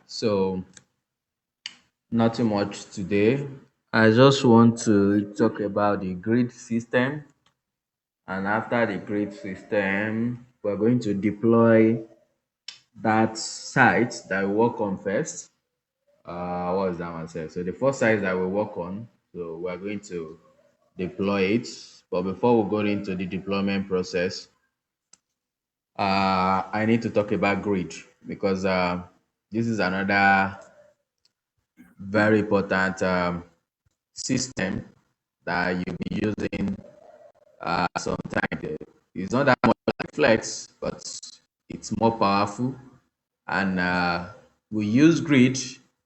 So nothing much today. I just want to talk about the grid system, and after the grid system, we're going to deploy that site that we work on first. What was that one say? So the first site that we work on, so we're going to deploy it. But before we go into the deployment process, I need to talk about grid because this is another very important system that you'll be using sometimes. It's not that much like Flex, but it's more powerful. And we use grid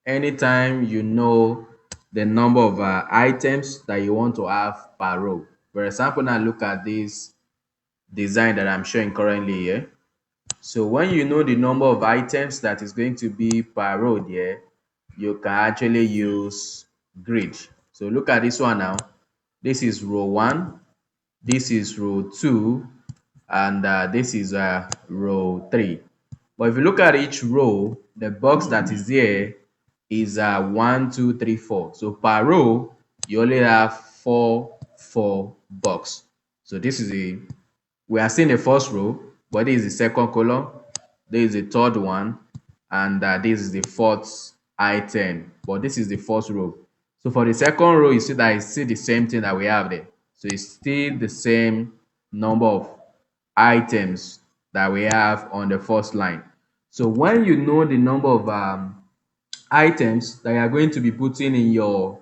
anytime you know the number of items that you want to have per row. For example, now look at this design that I'm showing currently here. So when you know the number of items that is going to be per row there, you can actually use grid. So look at this one now. This is row 1, this is row 2, and this is row 3. But if you look at each row, the box that is there is 1, 2, 3, 4. So per row, you only have four box. So this is we are seeing the first row, but this is the second column, this is the third one, and this is the fourth item, but this is the first row. So for the second row, you see that it's still the same thing that we have there. So it's still the same number of items that we have on the first line. So when you know the number of items that you are going to be putting in your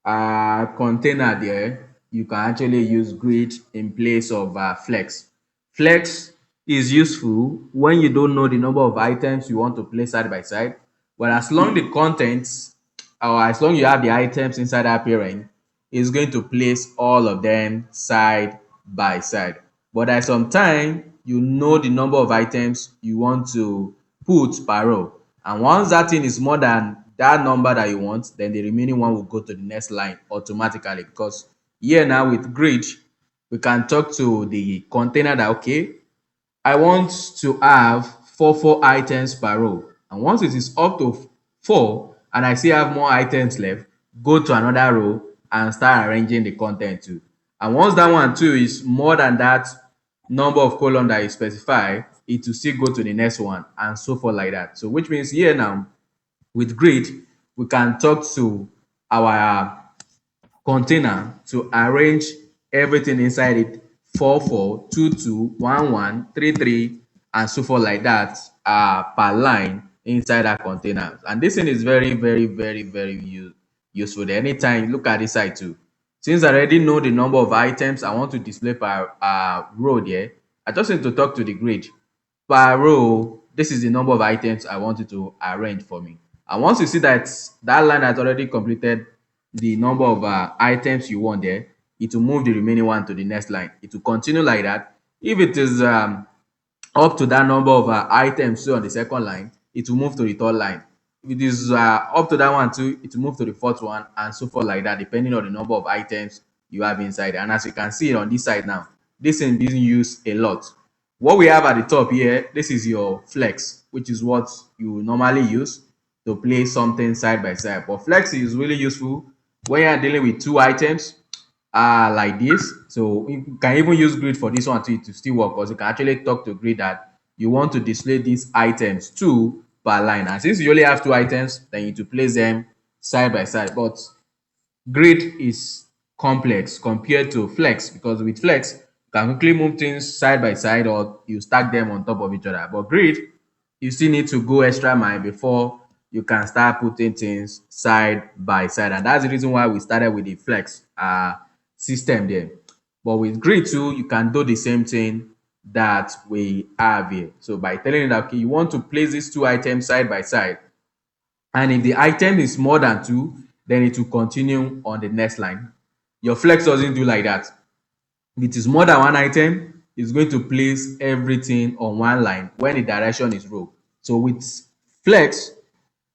container there, you can actually use grid in place of flex. Flex is useful when you don't know the number of items you want to place side by side, but as long the contents or as long you have the items inside that parent, it's going to place all of them side by side. But at some time, you know the number of items you want to put per row, and once that thing is more than that number that you want, then the remaining one will go to the next line automatically, because here now with grid, we can talk to the container that okay, I want to have four items per row, and once it is up to 4 and I still have more items left, go to another row and start arranging the content too. And once that one too is more than that number of column that you specify, it will still go to the next one and so forth like that. So which means here now with grid, we can talk to our container to arrange everything inside it 4, 4, 2, 2, 1, 1, 3, 3, and so forth like that per line inside that container. And this thing is very useful there. Anytime you look at this side too, since I already know the number of items I want to display per row there, I just need to talk to the grid per row. This is the number of items I want you to arrange for me. And once you see that that line has already completed the number of items you want there, it will move the remaining one to the next line. It will continue like that. If it is up to that number of items on the second line, it will move to the third line. If it is up to that one too, it will move to the fourth one, and so forth like that, depending on the number of items you have inside. And as you can see on this side now, this is being used a lot. What we have at the top here, this is your flex, which is what you normally use to place something side by side. But flex is really useful when you are dealing with two items like this. So you can even use grid for this one to still work, because you can actually talk to grid that you want to display these items two per line, and since you only have two items, then you need to place them side by side. But grid is complex compared to flex, because with flex you can quickly move things side by side or you stack them on top of each other. But grid, you still need to go extra mile before you can start putting things side by side, and that's the reason why we started with the flex system there. But with grid too, you can do the same thing that we have here. So by telling it that okay, you want to place these two items side by side, and if the item is more than 2, then it will continue on the next line. Your flex doesn't do like that. If it is more than one item, it's going to place everything on one line when the direction is row. So with flex,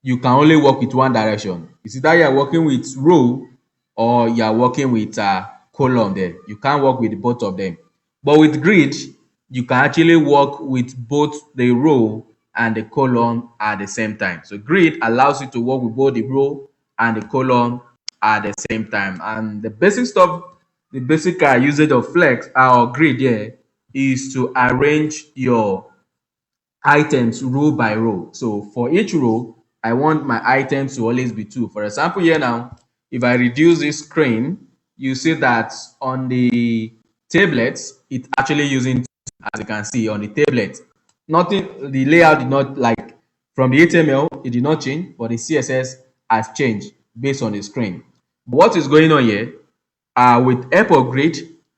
you can only work with one direction. It's either you are working with row or you are working with column there. You can't work with both of them. But with grid, you can actually work with both the row and the column at the same time. So grid allows you to work with both the row and the column at the same time. And the basic stuff, the basic usage of flex or grid here is to arrange your items row by row. So for each row, I want my items to always be two. For example, here now, if I reduce this screen, you see that on the tablets, it's actually using two, as you can see on the tablet. Nothing, the layout did not like from the HTML, it did not change, but the CSS has changed based on the screen. But what is going on here? With help of grid,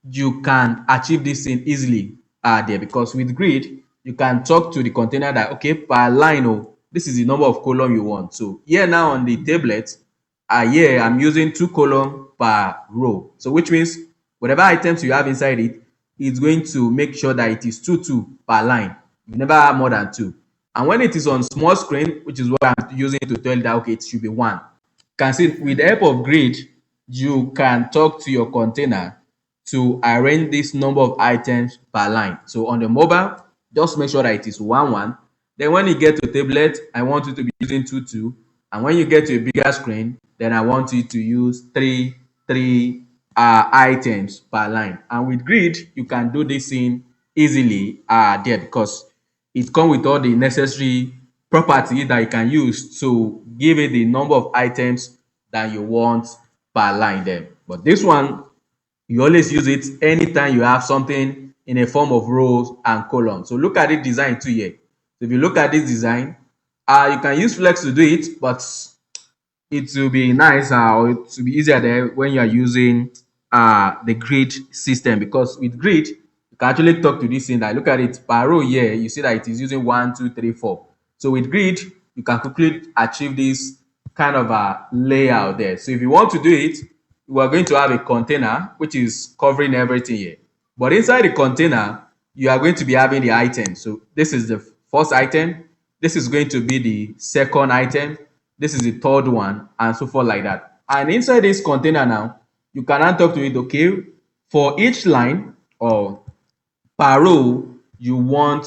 you can achieve this thing easily there, because with grid, you can talk to the container that, okay, per line, oh, this is the number of column you want. So here now on the tablet, here I'm using 2 column per row. So which means whatever items you have inside it, it's going to make sure that it is 2 per line. You never have more than 2. And when it is on small screen, which is what I'm using to tell you that, okay, it should be 1. You can see with the help of grid, you can talk to your container to arrange this number of items per line. So on the mobile, just make sure that it is 1 1. Then when you get to tablet, I want you to be using 2 2. And when you get to a bigger screen, then I want you to use 3 items per line. And with grid, you can do this thing easily there, because it comes with all the necessary property that you can use to give it the number of items that you want per line there. But this one, you always use it anytime you have something in a form of rows and columns. So look at the design too here. So if you look at this design, you can use flex to do it, but it will be nice or it will be easier there when you are using the grid system, because with grid you can actually talk to this thing that, look at it per row here, you see that it is using 1 2 3 4. So with grid you can quickly achieve this kind of a layout there. So if you want to do it, we are going to have a container which is covering everything here, but inside the container you are going to be having the item. So this is the first item, this is going to be the second item, this is the third one, and so forth like that. And inside this container now, you can now talk to it, okay, for each line or per row, you want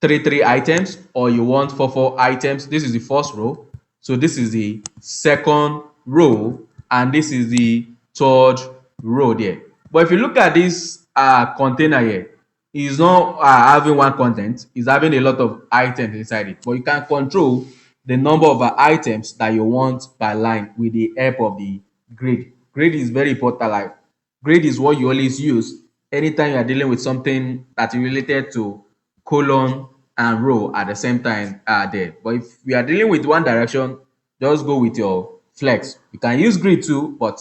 3 items or you want 4 items. This is the first row. So this is the second row, and this is the third row there. But if you look at this container here, it's not having one content, it's having a lot of items inside it. But you can control the number of items that you want per line with the help of the grid. Grid is very important. Like, grid is what you always use anytime you are dealing with something that is related to column and row at the same time there. But if we are dealing with one direction, just go with your flex. You can use grid too, but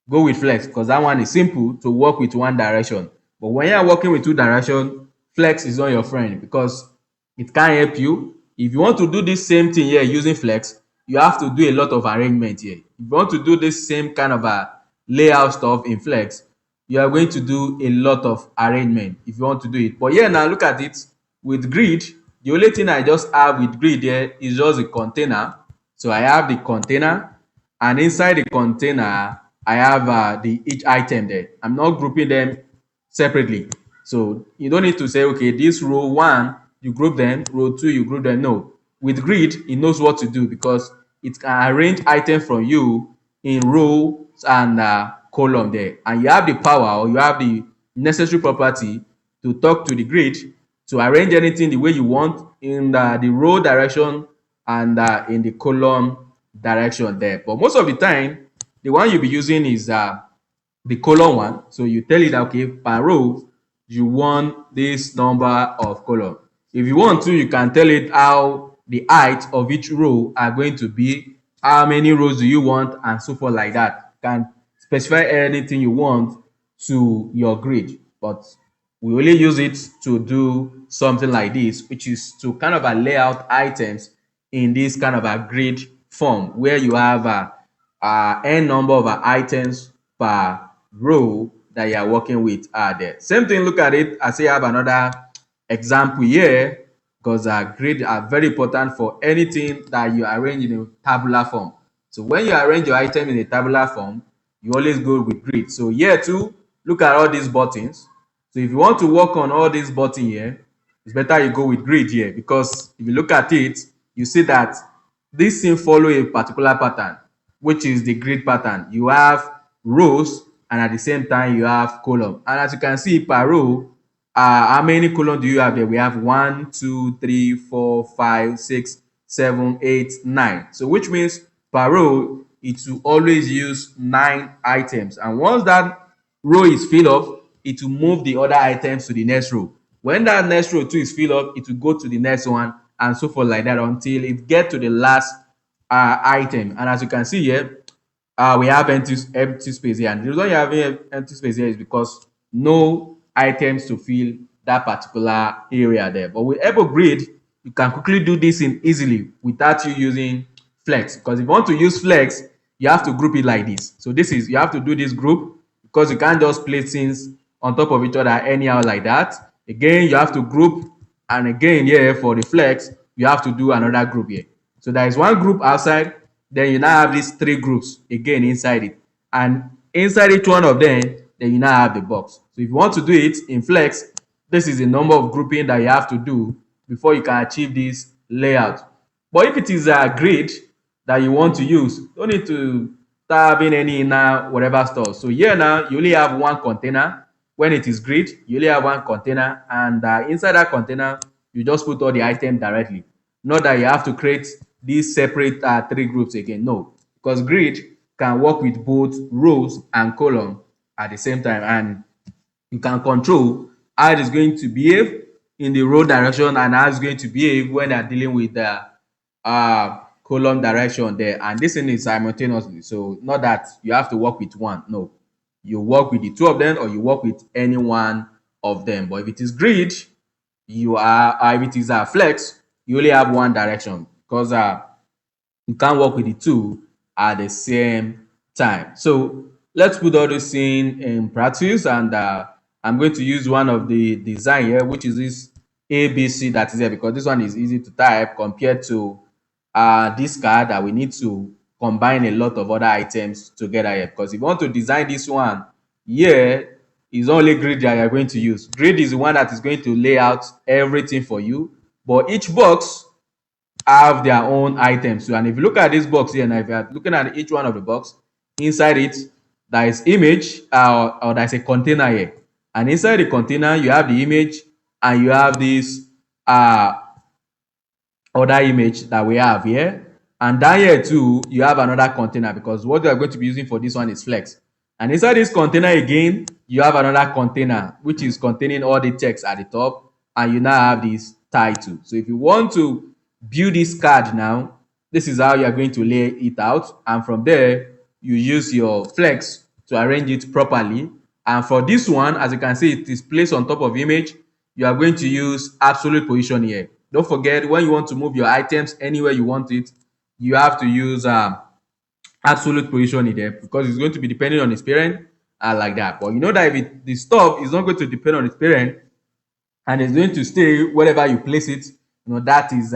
go with flex because that one is simple to work with one direction. But when you are working with two direction, flex is not your friend because it can't help you. If you want to do this same thing here using flex, you have to do a lot of arrangement here. If you want to do this same kind of a layout stuff in flex, you are going to do a lot of arrangement if you want to do it. But yeah, now look at it with grid. The only thing I just have with grid here is just a container. So I have the container, and inside the container I have the each item there. I'm not grouping them separately. So you don't need to say, okay, this row 1 you group them, row 2 you group them. No, with grid it knows what to do because it can arrange items from you in rows and column there, and you have the power or you have the necessary property to talk to the grid to arrange anything the way you want in the row direction and in the column direction there. But most of the time the one you'll be using is the column one. So you tell it that, okay, per row you want this number of column. If you want to, you can tell it how the height of each row are going to be, how many rows do you want, and so forth like that. You can specify anything you want to your grid, but we only use it to do something like this, which is to kind of lay out items in this kind of a grid form where you have n number of items per row that you are working with there. Same thing, look at it. I say I have another example here because grid are very important for anything that you arrange in a tabular form. So when you arrange your item in a tabular form, you always go with grid. So here too, look at all these buttons. So if you want to work on all these buttons here, it's better you go with grid here, because if you look at it, you see that this thing follow a particular pattern, which is the grid pattern. You have rows, and at the same time you have column. And as you can see, per row, how many column do you have there? We have 1, 2, 3, 4, 5, 6, 7, 8, 9. So which means per row it will always use 9 items, and once that row is filled up, it will move the other items to the next row. When that next row too is filled up, it will go to the next one, and so forth like that until it get to the last item. And as you can see here, we have empty space here, and the reason you have empty space here is because no items to fill that particular area there. But with Able Grid, you can quickly do this in easily without you using flex, because if you want to use flex, you have to group it like this. So this is, you have to do this group, because you can't just place things on top of each other anyhow like that. Again, you have to group, and again here for the flex, you have to do another group here. So there is one group outside, then you now have these 3 groups again inside it, and inside each one of them, then you now have the box. So if you want to do it in flex, this is the number of grouping that you have to do before you can achieve this layout. But if it is a grid that you want to use, don't need to start having any inner whatever stuff. So here now, you only have one container. When it is grid, you only have one container, and inside that container, you just put all the items directly. Not that you have to create these separate 3 groups again. No, because grid can work with both rows and column at the same time, and you can control how it is going to behave in the row direction and how it's going to behave when you're dealing with the column direction there. And this thing is simultaneously, so not that you have to work with one. No, you work with the 2 of them, or you work with any one of them. But if it is grid, you are if it is a flex, you only have one direction, because you can't work with the 2 at the same time. So let's put all this in practice, and I'm going to use one of the design here, which is this ABC that is here, because this one is easy to type compared to this card that we need to combine a lot of other items together here. Because if you want to design this one here, it's only grid that you're going to use. Grid is the one that is going to lay out everything for you, but each box have their own items. So, and if you look at this box here, and if you're looking at each one of the box, inside it, there is image, or there's a container here. And inside the container, you have the image, and you have this other image that we have here. And down here too, you have another container, because what we are going to be using for this one is flex. And inside this container again, you have another container, which is containing all the text at the top, and you now have this title. So if you want to build this card now, this is how you are going to lay it out, and from there you use your flex to arrange it properly. And for this one, as you can see, it is placed on top of image. You are going to use absolute position here. Don't forget, when you want to move your items anywhere you want it, you have to use absolute position in there, because it's going to be depending on its parent, like that. But you know that if the stuff is not going to depend on its parent, and it's going to stay wherever you place it, you know, that is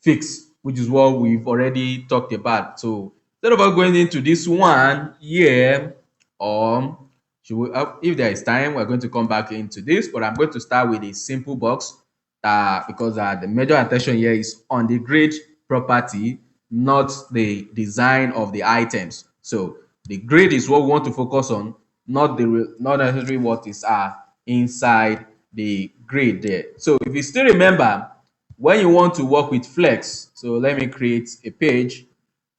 fixed, which is what we've already talked about. So instead of going into this one here, should we, if there is time, we're going to come back into this, but I'm going to start with a simple box, because the major attention here is on the grid property, not the design of the items. So the grid is what we want to focus on, not necessarily what is inside the grid there. So if you still remember, when you want to work with flex, so let me create a page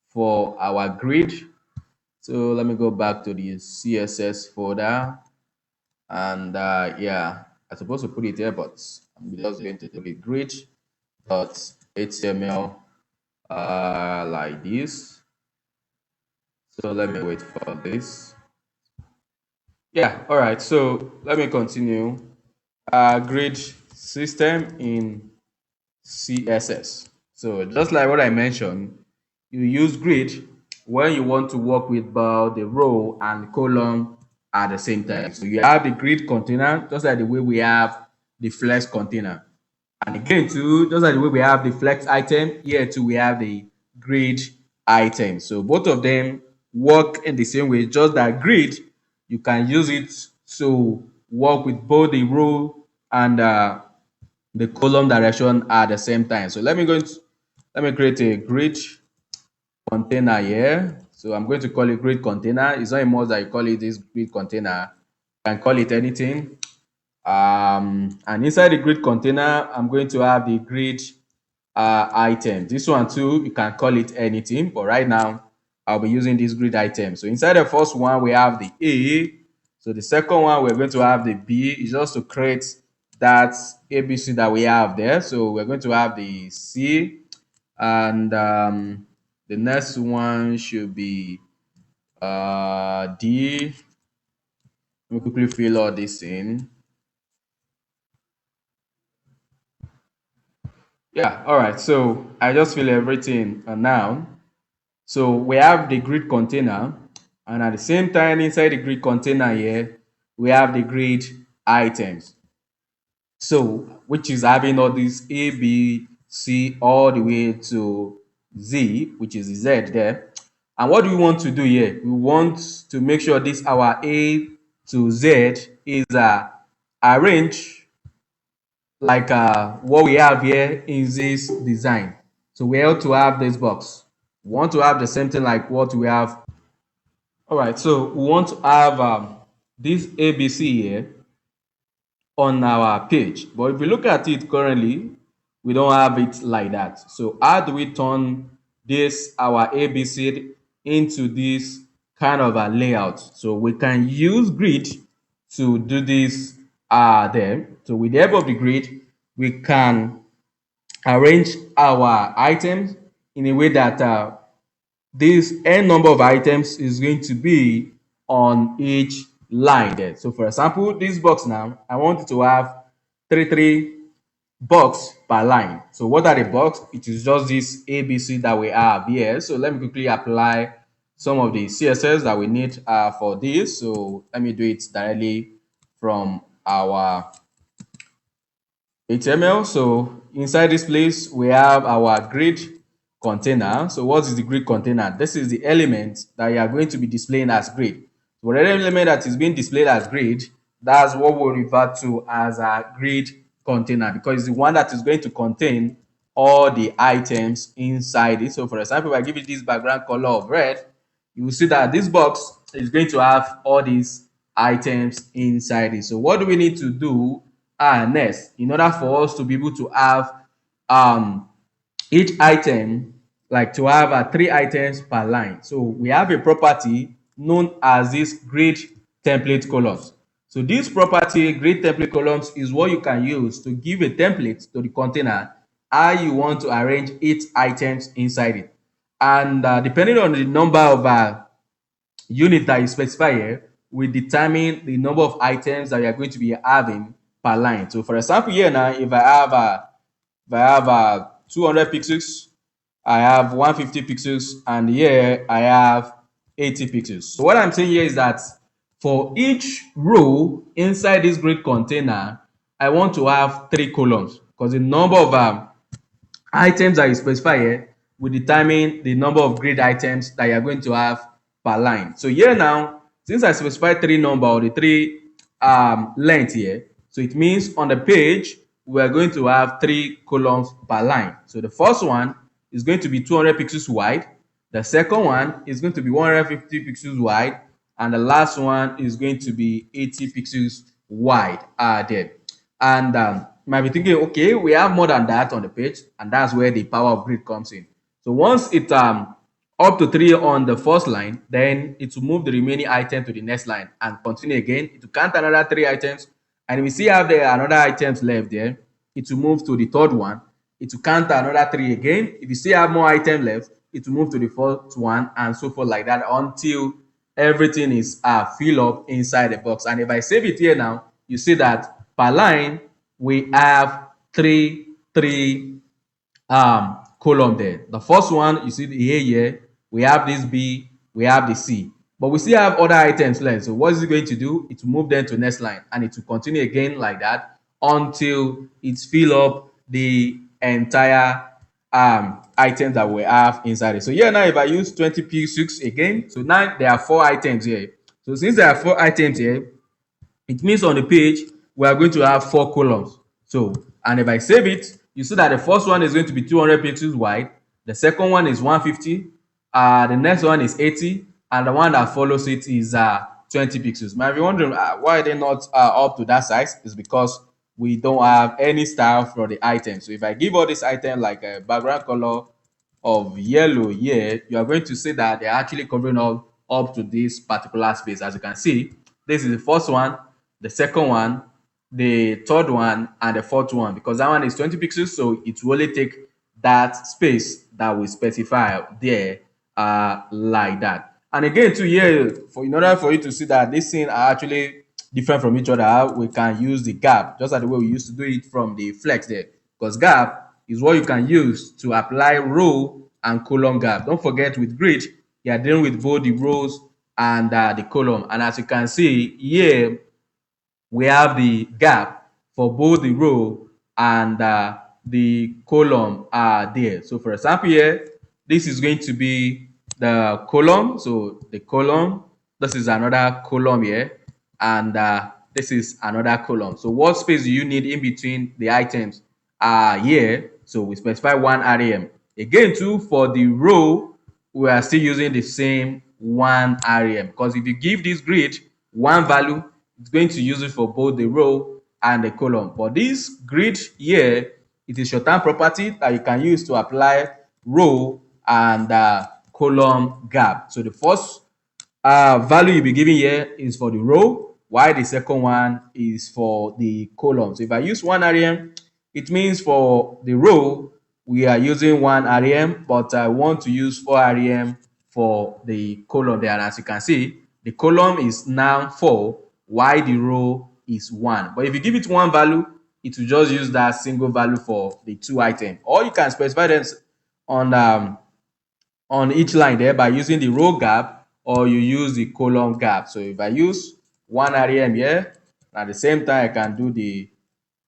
for our grid. So let me go back to the CSS folder, and yeah, I'm supposed to put it here, but I'm just going to do the grid.html like this. So let me wait for this. Yeah, all right, so let me continue. Grid system in CSS. So just like what I mentioned, you use grid when you want to work with both the row and column at the same time. So you have the grid container, just like the way we have the flex container. And again too, just like the way we have the flex item, here too we have the grid item. So both of them work in the same way, just that grid, you can use it to work with both the row and the column direction at the same time. So let me create a grid container here. So I'm going to call it grid container. It's not a must that you call it this grid container. You can call it anything. And inside the grid container, I'm going to have the grid item. This one too, you can call it anything, but right now I'll be using this grid item. So inside the first one, we have the A. So the second one, we're going to have the B. It's just to create that ABC that we have there. So we're going to have the C, and the next one should be D. Let me quickly fill all this in. Yeah, all right. So I just fill everything now. So we have the grid container, and at the same time, inside the grid container here, we have the grid items. So which is having all these A, B, C all the way to Z, which is Z there. And what do we want to do here? We want to make sure this our A to Z is arranged like what we have here in this design. So we have to have this box. We want to have the same thing like what we have. All right, so we want to have this ABC here on our page. But if you look at it currently, we don't have it like that. So how do we turn this our ABC into this kind of a layout? So we can use grid to do this there. So with the help of the grid, we can arrange our items in a way that this n number of items is going to be on each line there. So for example, this box now, I want it to have three box per line. So what are the box? It is just this ABC that we have here. So let me quickly apply some of the CSS that we need for this. So let me do it directly from our HTML. So inside this place, we have our grid container. So what is the grid container? This is the element that you are going to be displaying as grid. So whatever element that is being displayed as grid, that's what we'll refer to as a grid container, because it's the one that is going to contain all the items inside it. So for example, if I give it this background color of red, you will see that this box is going to have all these items inside it. So what do we need to do next in order for us to be able to have um each item, like to have three items per line? So we have a property known as this grid template columns. So this property grid template columns is what you can use to give a template to the container how you want to arrange each items inside it. And depending on the number of unit that you specify here will determine the number of items that you are going to be having per line. So for example, here now, if I have 200 pixels, I have 150 pixels, and here I have 80 pixels. So what I'm saying here is that for each row inside this grid container, I want to have three columns, because the number of items that you specify here will determine the number of grid items that you are going to have per line. So here now, since I specified three number or the three length here, so it means on the page we are going to have three columns per line. So the first one is going to be 200 pixels wide, the second one is going to be 150 pixels wide, and the last one is going to be 80 pixels wide there. And you might be thinking, okay, we have more than that on the page, and that's where the power of grid comes in. So once it up to 3 on the first line, then it will move the remaining item to the next line and continue again. It will count another 3 items, and we see have there another items left there. It will move to the third one. It will count another 3 again. If you still have more items left, it will move to the fourth one, and so forth like that until everything is filled up inside the box. And if I save it here now, you see that per line we have three column there. The first one, you see the A here, we have this B, we have the C, but we still have other items left. So what is it going to do? It will move them to next line, and it will continue again like that until it's fill up the entire items that we have inside it. So here now, if I use 20 pixels again, so now there are 4 items here. So since there are 4 items here, it means on the page we are going to have 4 columns. So And if I save it, you see that the first one is going to be 200 pixels wide, the second one is 150, the next one is 80, and the one that follows it is 20 pixels. Might be wondering why they're not up to that size. Is because we don't have any style for the item. So if I give all this item like a background color of yellow here, you are going to see that they're actually covering up to this particular space. As you can see, this is the first one, the second one, the third one, and the fourth one, because that one is 20 pixels, so it will only take that space that we specify there, like that. And again, too, here, for in order for you to see that these things are actually different from each other, we can use the gap, just like the way we used to do it from the flex there, because gap is what you can use to apply row and column gap. Don't forget, with grid, you are dealing with both the rows and the column. And as you can see here, we have the gap for both the row and the column are there. So for example here, this is going to be the column. So the column, this is another column here, and this is another column. So what space do you need in between the items here? So we specify 1 rem. Again too, for the row, we are still using the same 1 rem, because if you give this grid one value, it's going to use it for both the row and the column. But this grid here, it is short-term property that you can use to apply row and column gap. So the first value you'll be giving here is for the row, while the second one is for the column. So if I use 1 rem, it means for the row we are using 1 rem, but I want to use 4 rem for the column there. And as you can see, the column is now 4, while the row is 1. But if you give it one value, it will just use that single value for the two items. Or you can specify them on each line there by using the row gap, or you use the column gap. So if I use 1 rem here, at the same time I can do the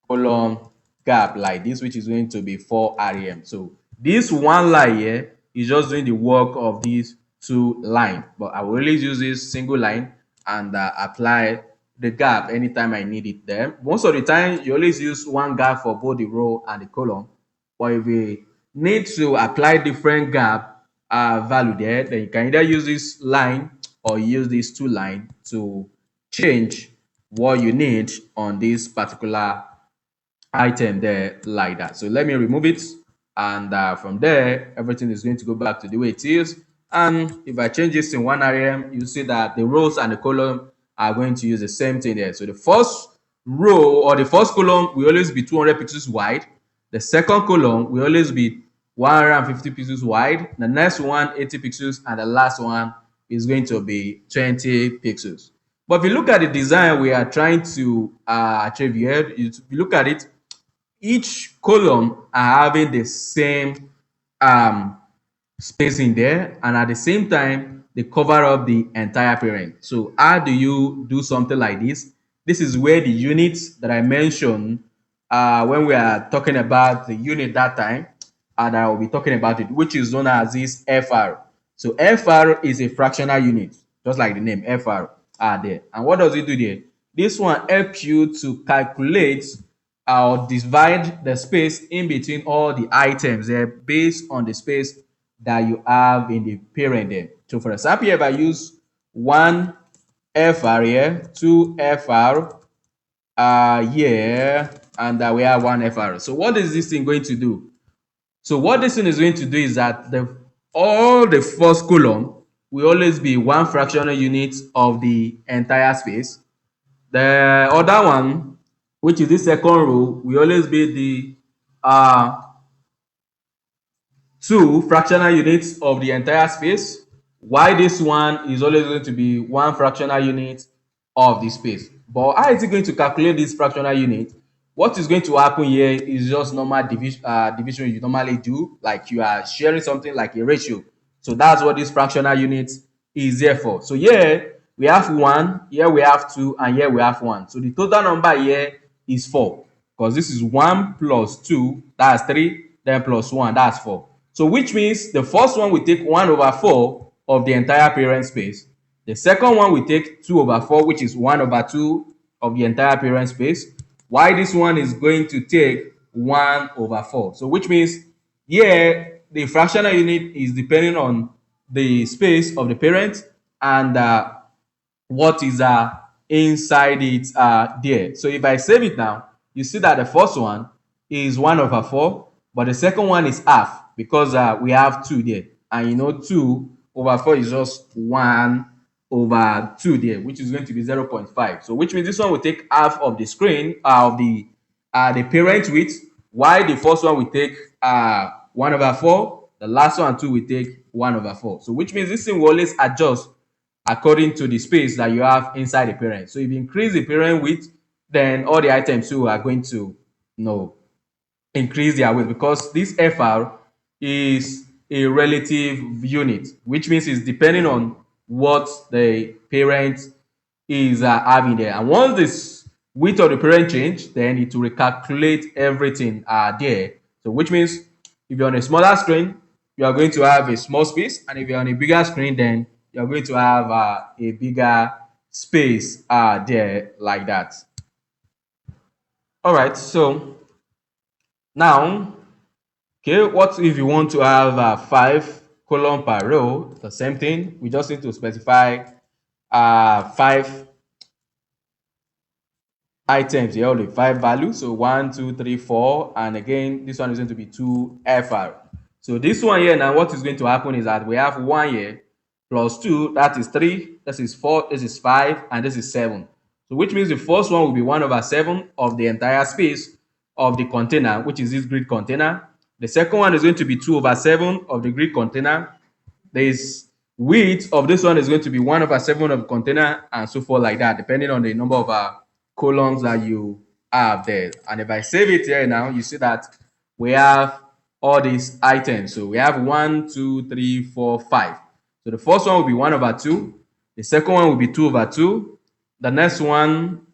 column gap like this, which is going to be 4 rem. So this one line here is just doing the work of these two lines, but I will always use this single line and apply the gap anytime I need it there. Most of the time you always use one gap for both the row and the column, but if we need to apply different gap value there, then you can either use this line or use these two lines to change what you need on this particular item there, like that. So let me remove it, and from there everything is going to go back to the way it is. And if I change this in 1 rem, you see that the rows and the column are going to use the same thing there. So the first row or the first column will always be 200 pixels wide, the second column will always be 150 pixels wide, the next one 80 pixels, and the last one is going to be 20 pixels. But if you look at the design we are trying to achieve here, if you look at it, each column are having the same spacing there, and at the same time they cover up the entire parent. So how do you do something like this? This is where the units that I mentioned when we are talking about the unit that time, and I will be talking about it, which is known as this FR. So FR is a fractional unit, just like the name FR are there. And what does it do there? This one helps you to calculate or divide the space in between all the items there based on the space that you have in the parent there. So for example, if I use 1 FR here, 2 FR here, and we have 1 FR. So what is this thing going to do? So what this thing is going to do is that all the first column will always be one fractional unit of the entire space. The other one, which is the second row, will always be the 2 fractional units of the entire space, while this one is always going to be 1 fractional unit of the space. But how is it going to calculate this fractional unit? What is going to happen here is just normal division you normally do, like you are sharing something like a ratio. So that's what this fractional unit is there for. So here we have 1, here we have 2, and here we have 1. So the total number here is 4, because this is 1 plus 2, that's 3, then plus 1, that's 4. So which means the first one will take 1/4 of the entire parent space. The second one will take 2/4, which is 1/2 of the entire parent space. While this one is going to take 1 over 4. So which means here the fractional unit is depending on the space of the parent and what is inside it there. So if I save it now, you see that the first one is 1 over 4, but the second one is half because we have 2 there. And you know 2 over 4 is just 1 over 2 there, which is going to be 0.5. So which means this one will take half of the screen of the parent width, while the first one will take 1 over 4, the last one too will take 1 over 4. So which means this thing will always adjust according to the space that you have inside the parent. So if you increase the parent width, then all the items too are going to increase their weight, because this FR is a relative unit, which means it's depending on what the parent is having there. And once this width of the parent change, then it will recalculate everything there. So which means if you're on a smaller screen, you are going to have a small space, and if you're on a bigger screen, then you're going to have a bigger space there, like that. All right, so now, okay, what if you want to have 5 column per row? The same thing, we just need to specify 5 items here, only 5 values. So 1, 2, 3, 4, and again this one is going to be 2 FR. So this one here now, what is going to happen is that we have 1 here plus 2, that is 3, this is 4, this is 5, and this is 7. So which means the first one will be 1 over 7 of the entire space of the container, which is this grid container. The second one is going to be 2 over 7 of the grid container. This width of this one is going to be 1 over 7 of the container, and so forth, like that, depending on the number of columns that you have there. And if I save it here now, you see that we have all these items. So we have 1, 2, 3, 4, 5. So the first one will be 1 over 2. The second one will be 2 over 2. The next one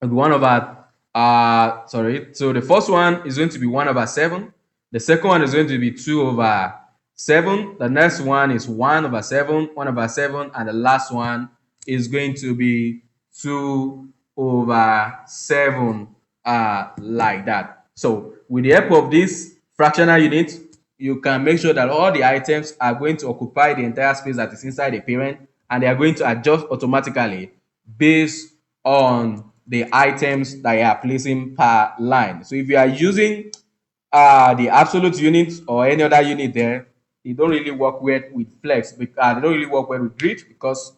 will be 1 over so the first one is going to be 1 over 7. The second one is going to be 2 over 7. The next one is 1 over 7, 1 over 7, and the last one is going to be 2 over 7, like that. So with the help of this fractional unit, you can make sure that all the items are going to occupy the entire space that is inside the parent, and they are going to adjust automatically based on the items that you are placing per line. So if you are using the absolute unit or any other unit there, they don't really work well with flex, because they don't really work well with grid, because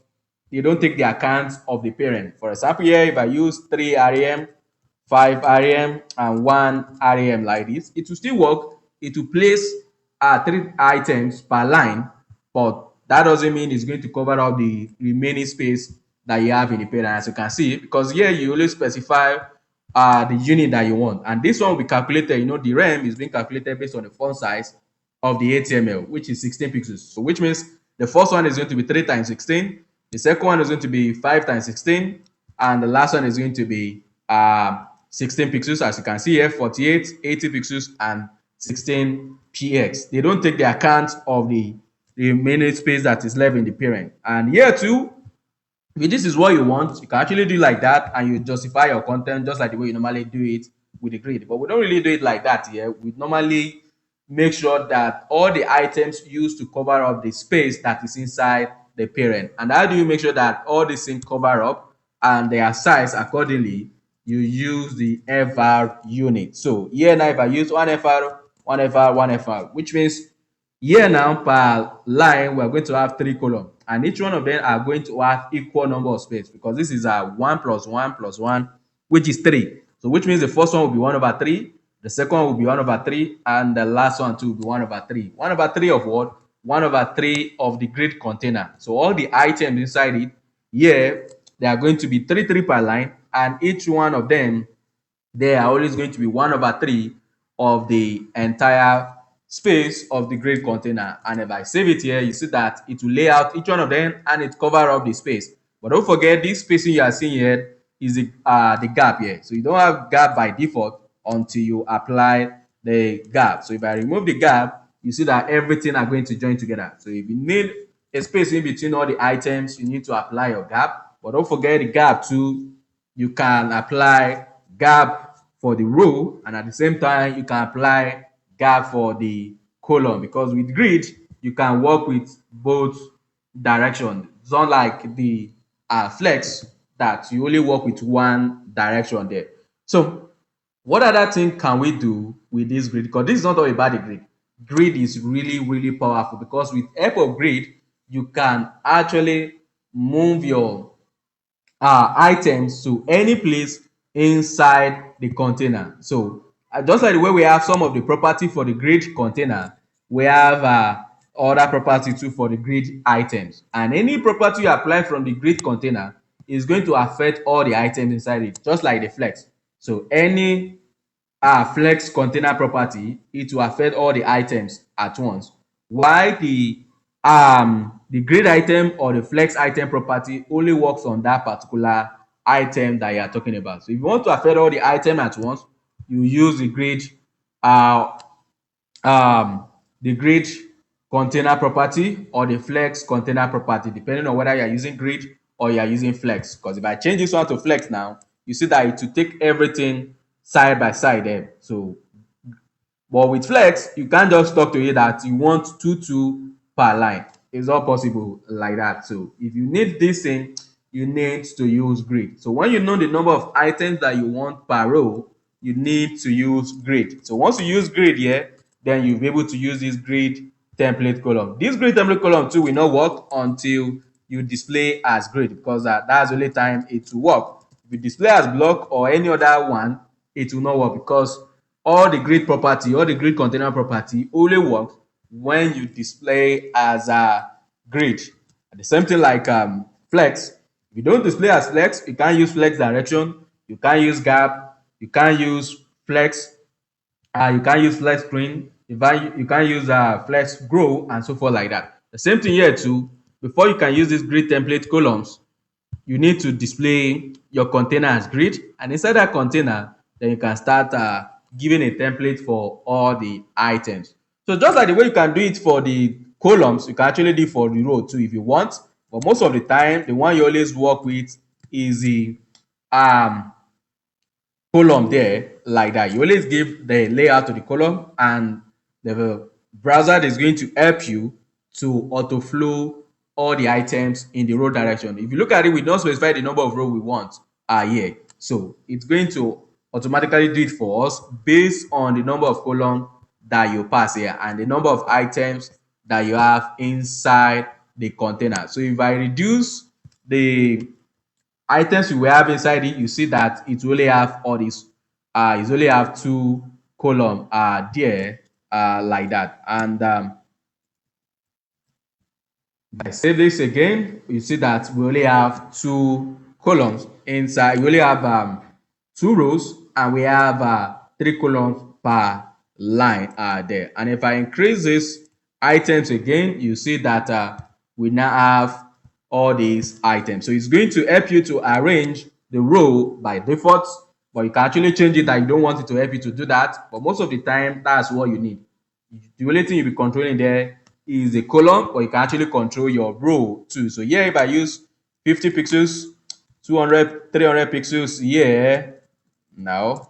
they don't take the account of the parent. For example, here if I use 3 RAM, 5 RAM, and 1 RAM like this, it will still work. It will place 3 items per line, but that doesn't mean it's going to cover up the remaining space that you have in the parent, as you can see, because here you only specify the unit that you want, and this one will be calculated. You know, the RAM is being calculated based on the font size of the HTML, which is 16 pixels. So which means the first one is going to be 3 times 16, the second one is going to be 5 times 16, and the last one is going to be 16 pixels, as you can see here, 48, 80 pixels, and 16 px. They don't take the account of the remaining space that is left in the parent. And here too, if this is what you want, you can actually do like that, and you justify your content just like the way you normally do it with the grid. But we don't really do it like that here. We normally make sure that all the items used to cover up the space that is inside the parent. And how do you make sure that all these things cover up and they are sized accordingly? You use the FR unit. So here now, if I use 1 FR, 1 FR, 1 FR, which means here now per line we are going to have 3 columns, and each one of them are going to have equal number of space, because this is a 1 plus 1 plus 1, which is 3. So which means the first one will be 1 over 3, the second one will be 1 over 3, and the last one too will be 1 over 3. 1 over 3 of what? 1 over 3 of the grid container. So all the items inside it here, they are going to be 3 3 per line, and each one of them, they are always going to be 1 over 3 of the entire space of the grid container. And if I save it here, you see that it will lay out each one of them and it cover up the space. But don't forget, this spacing you are seeing here is the gap here. So you don't have gap by default until you apply the gap. So if I remove the gap, you see that everything are going to join together. So if you need a space in between all the items, you need to apply your gap. But don't forget the gap too. You can apply gap for the row, and at the same time you can apply gap for the column, because with grid you can work with both direction. It's not like the flex that you only work with one direction there. So what other thing can we do with this grid? Because this is not all about the grid. Grid is really, really powerful, because with help of grid, you can actually move your items to any place inside the container. So just like the way we have some of the property for the grid container, we have other property too for the grid items. And any property you apply from the grid container is going to affect all the items inside it, just like the flex. So any flex container property, it will affect all the items at once, while the grid item or the flex item property only works on that particular item that you are talking about. So if you want to affect all the item at once, you use uh the grid container property or the flex container property, depending on whether you are using grid or you are using flex. Because if I change this one to flex now, you see that it will take everything side by side there. So but with flex, you can't just talk to it that you want two per line. It's not possible like that. So if you need this thing, you need to use grid. So when you know the number of items that you want per row, you need to use grid. So once you use grid here, then you'll be able to use this grid template column. This grid template column too will not work until you display as grid, because that's the only time it will work. If you display as block or any other one, it will not work, because all the grid property, all the grid container property only works when you display as a grid. And the same thing like flex. If you don't display as flex, you can't use flex direction, you can't use gap, you can't use flex, you can't use flex screen, you can't use flex grow, and so forth like that. The same thing here too. Before you can use these grid template columns, you need to display your container as grid, and inside that container, then you can start giving a template for all the items. So just like the way you can do it for the columns, you can actually do it for the row too if you want. But most of the time, the one you always work with is the um column there, like that. You always give the layout to the column, and the browser is going to help you to auto flow all the items in the row direction. If you look at it, we don't specify the number of rows we want here. So it's going to automatically do it for us based on the number of columns that you pass here and the number of items that you have inside the container. So if I reduce the items you will have inside it, you see that it only have all these it only have two column there, like that. And if I save this again, you see that we only have two columns inside. We only have two rows, and we have three columns per line there. And if I increase this items again, you see that we now have all these items. So it's going to help you to arrange the row by default, but you can actually change it that you don't want it to help you to do that. But most of the time, that's what you need. The only thing you'll be controlling there is a column, but you can actually control your row too. So here, if I use 50 pixels, 200, 300 pixels here, now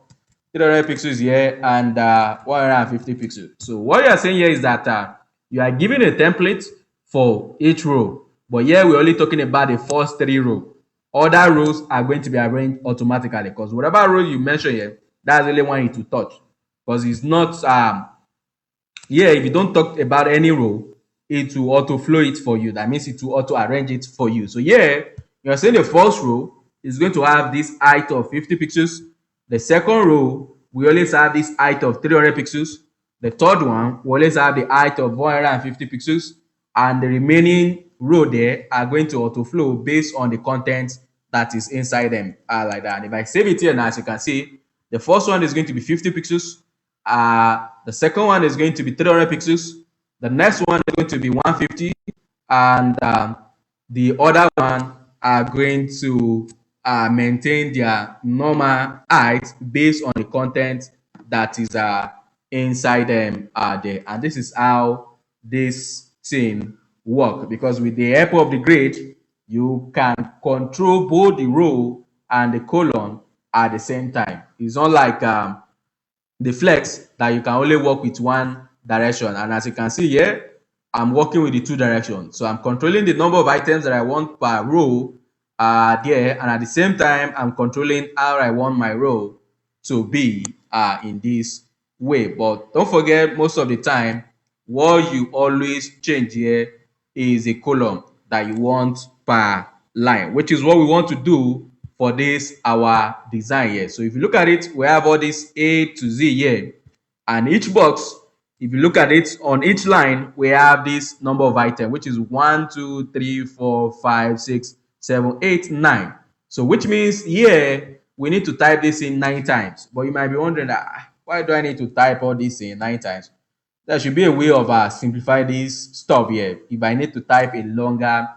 300 pixels here, and 150 pixels. So what you are saying here is that you are giving a template for each row, but here we're only talking about the first three rows. Other rows are going to be arranged automatically, because whatever row you mention here, that's the only one it will touch, because it's not here. If you don't talk about any row, it will auto flow it for you. That means it will auto arrange it for you. So here you're saying the first row is going to have this height of 50 pixels. The second row we always have this height of 300 pixels. The third one we always have the height of 150 pixels, and the remaining row there are going to auto flow based on the content that is inside them, like that. And if I save it here now, as you can see, the first one is going to be 50 pixels. The second one is going to be 300 pixels. The next one is going to be 150, and the other one are going to maintain their normal height based on the content that is inside them there. And this is how this thing work, because with the help of the grid, you can control both the row and the column at the same time. It's not like the flex that you can only work with one direction. And as you can see here, I'm working with the two directions. So I'm controlling the number of items that I want per row there, and at the same time, I'm controlling how I want my row to be in this way. But don't forget, most of the time, what you always change here is a column that you want per line, which is what we want to do for this our design here. So if you look at it, we have all this A to Z here, and each box, if you look at it on each line, we have this number of items, which is 1, 2, 3, 4, 5, 6, 7, 8, 9. So which means here we need to type this in 9 times. But you might be wondering, why do I need to type all this in 9 times? There should be a way of simplify this stuff here. If I need to type a longer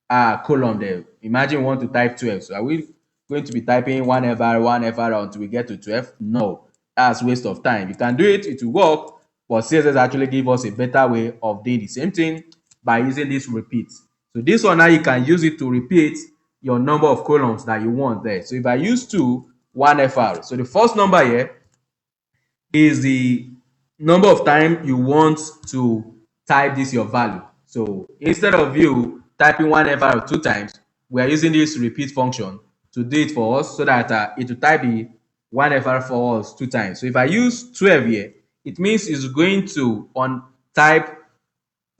column there, imagine we want to type 12. So are we going to be typing one FR until we get to 12? No, that's waste of time. You can do it, it will work, but CSS actually give us a better way of doing the same thing by using this repeat. So this one now you can use it to repeat your number of columns that you want there. So if I use 2, 1FR. So the first number here is the number of time you want to type this your value. So instead of you typing one FR 2 times, we are using this repeat function to do it for us so that it will type the one FR for us 2 times. So if I use 12 here, it means it's going to type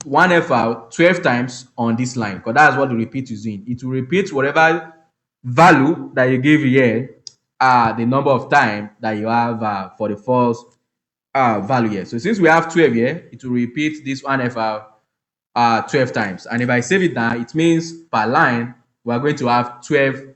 one FR 12 times on this line, because that's what the repeat is doing. It will repeat whatever value that you give here, the number of time that you have for the first value here. So since we have 12 here, it will repeat this one FR 12 times. And if I save it now, it means per line, we are going to have 12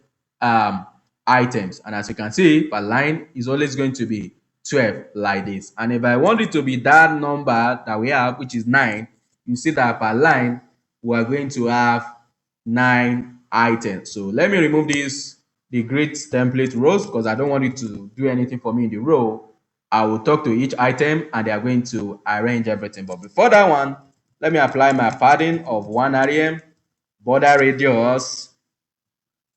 items. And as you can see, per line is always going to be 12 like this. And if I want it to be that number that we have, which is 9, you see that per line, we are going to have 9 items. So let me remove the grid template rows, because I don't want it to do anything for me in the row. I will talk to each item and they are going to arrange everything. But before that one, let me apply my padding of 1 rem, border radius,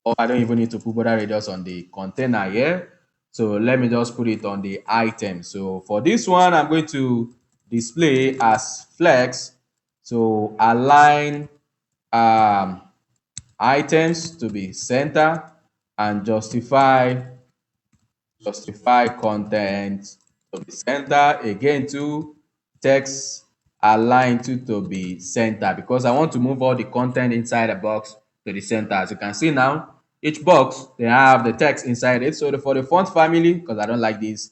or I don't even need to put border radius on the container here. So let me just put it on the item. So for this one, I'm going to display as flex. So align items to be center and justify content to be center, again to text align to be center, because I want to move all the content inside the box to the center. As you can see now, each box they have the text inside it. So for the font family, because I don't like this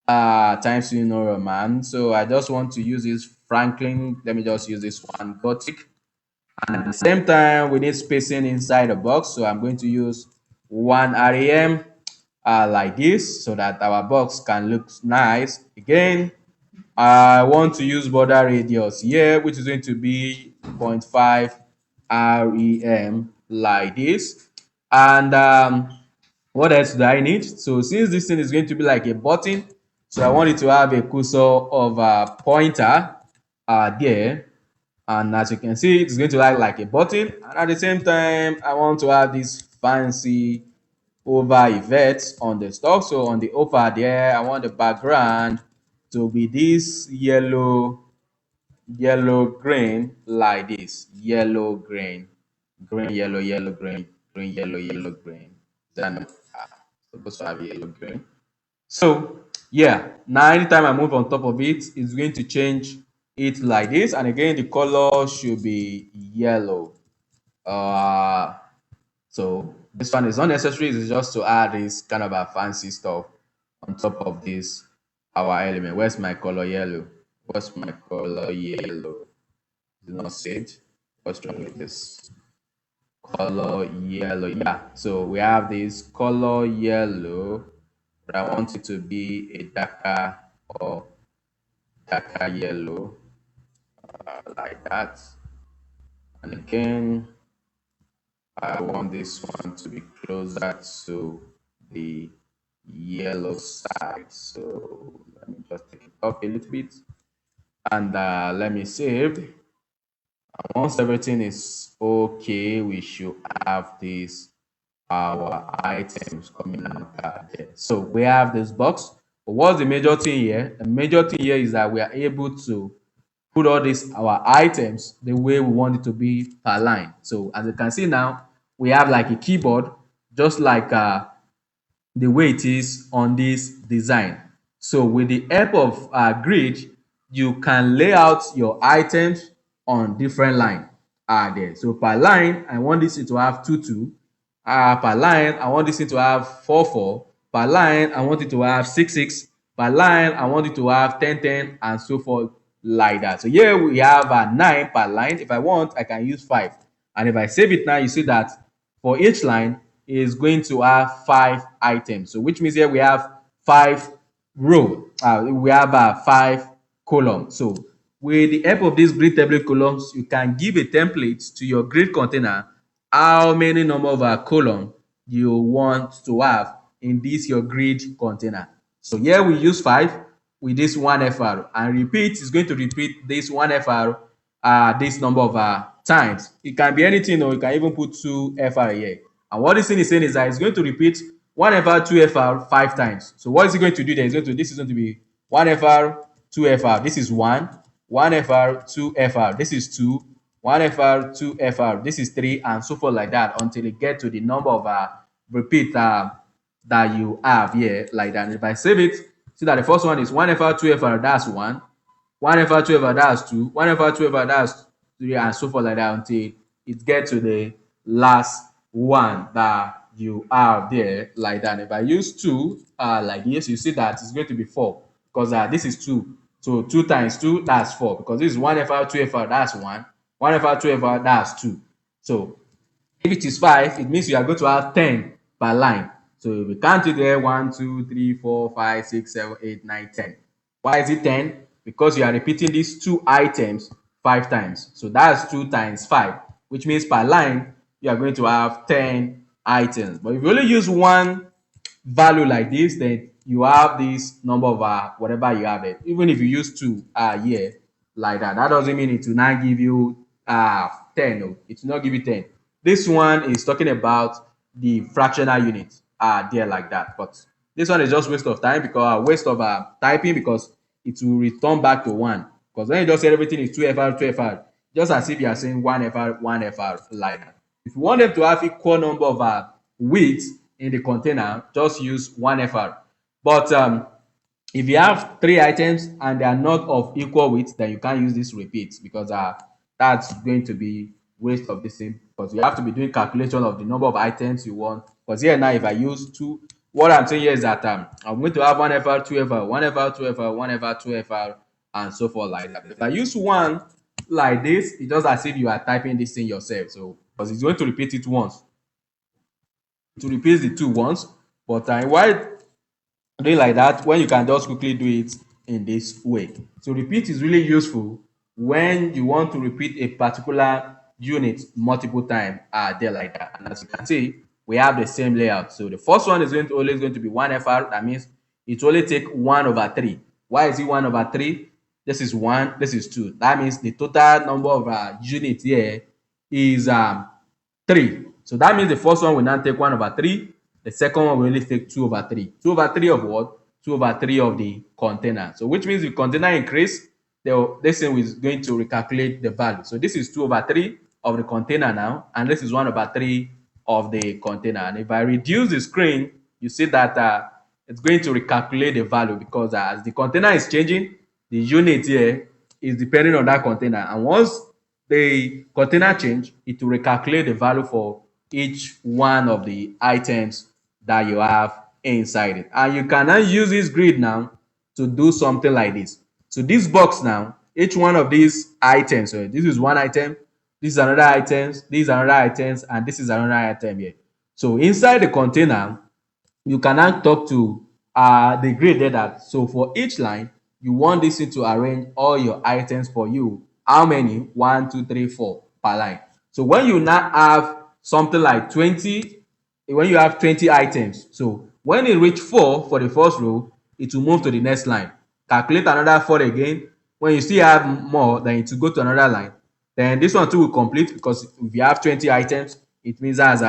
Times New Roman, so I just want to use this Franklin. Let me just use this one Gothic. And at the same time, we need spacing inside the box. So I'm going to use 1 rem like this so that our box can look nice. Again, I want to use border radius here, which is going to be 0.5 rem like this. And what else do I need? So since this thing is going to be like a button, so I want it to have a cursor of a pointer there. And as you can see, it's going to act like a button. And at the same time, I want to have this fancy over effect on the stock. So on the upper there, I want the background to be this yellow green like this. Yellow green, green yellow, yellow green, green yellow, yellow green. Then supposed to have yellow green. So yeah, now anytime I move on top of it, it's going to change it like this. And again, the color should be yellow. So this one is unnecessary. It's just to add this kind of a fancy stuff on top of this our element. Where's my color yellow? What's my color yellow? It's not saved. What's wrong with this? Color yellow. Yeah. So we have this color yellow, but I want it to be a darker or darker yellow like that. And again, I want this one to be closer to the yellow side. So let me just take it up a little bit and let me save. And once everything is okay, we should have this our items coming out there. So we have this box. But what's the major thing here? The major thing here is that we are able to put all these our items the way we want it to be per line. So as you can see now, we have like a keyboard, just like the way it is on this design. So with the help of grid, you can lay out your items on different line there. So per line, I want this to have 2 2. Per line, I want this thing to have 4 4. Per line, I want it to have 6 6. Per line, I want it to have 10 10, and so forth like that. So here we have 9 per line. If I want, I can use 5. And if I save it now, you see that for each line is going to have 5 items. So which means here we have 5 row. We have 5 columns. So with the help of these grid template columns, you can give a template to your grid container how many number of column you want to have in this your grid container. So here we use 5 with this 1FR, and repeat is going to repeat this 1FR this number of times. It can be anything, or you can even put 2FR here. And what this thing is saying is that it's going to repeat 1FR, 2FR 5 times. So what is it going to do there? This is going to be 1FR, 2FR. This is 1. 1FR, 2FR. This is 2. 1FR, 2FR. This is 3, and so forth like that until you get to the number of repeat that you have here like that. And if I save it, see that the first one is 1FR, 2FR, that's 1. 1FR, 2FR, that's 2. 1FR, 2FR, that's 3, and so forth like that until it gets to the last one that you have there like that. And if I use 2 like this, you see that it's going to be 4 because this is 2. So 2 times 2, that's 4, because this is 1FR, 2FR, that's 1. 1FR, 2FR, that's 2. So if it is 5, it means you are going to have 10 per line. So if we count it there, 1, 2, 3, 4, 5, 6, 7, 8, 9, 10. Why is it 10? Because you are repeating these 2 items 5 times. So that's 2 times 5, which means per line you are going to have 10 items. But if you only use one value like this, then you have this number of whatever you have it. Even if you use 2 here like that, that doesn't mean it will not give you 10. No, it will not give you 10. This one is talking about the fractional unit there like that. But this one is just waste of time, because waste of typing, because it will return back to 1. Because when you just say everything is 2FR, 2FR, just as if you are saying 1FR, 1FR like that. If you want them to have equal number of widths in the container, just use 1FR. But if you have 3 items and they are not of equal width, then you can't use this repeat, because that's going to be waste of the same, because you have to be doing calculation of the number of items you want. Because here now, if I use 2, what I'm saying here is that I'm going to have 1FR, 2FR, 1FR, 2FR, 1FR, 2FR, and so forth like that. If I use 1 like this, it's just as if you are typing this thing yourself. So because it's going to repeat it once, to repeat the 2 once. But why do it like that when you can just quickly do it in this way? So repeat is really useful when you want to repeat a particular unit multiple times there like that. And as you can see, we have the same layout. So the first one is always going to be 1FR. That means it only take 1/3. Why is it 1/3? This is 1, this is 2. That means the total number of units here is 3. So that means the first one will now take 1/3. The second one will only take 2/3. 2/3 of what? 2/3 of the container. So which means the container increase, this thing is going to recalculate the value. So this is 2/3 of the container now, and this is 1/3 of the container. And if I reduce the screen, you see that it's going to recalculate the value, because as the container is changing, the unit here is depending on that container. And once the container change, it will recalculate the value for each one of the items that you have inside it. And you can now use this grid now to do something like this. So this box now, each one of these items, so this is one item, this is another item, this is another item, and this is another item here. So inside the container, you can now talk to the grid there that, so for each line, you want this thing to arrange all your items for you. How many? 1, 2, 3, 4 per line. So when you now have something like 20, when you have 20 items, so when it reach 4 for the first row, it will move to the next line. Calculate another 4 again. When you still have more, then it will go to another line. Then this one too will complete, because if you have 20 items, it means as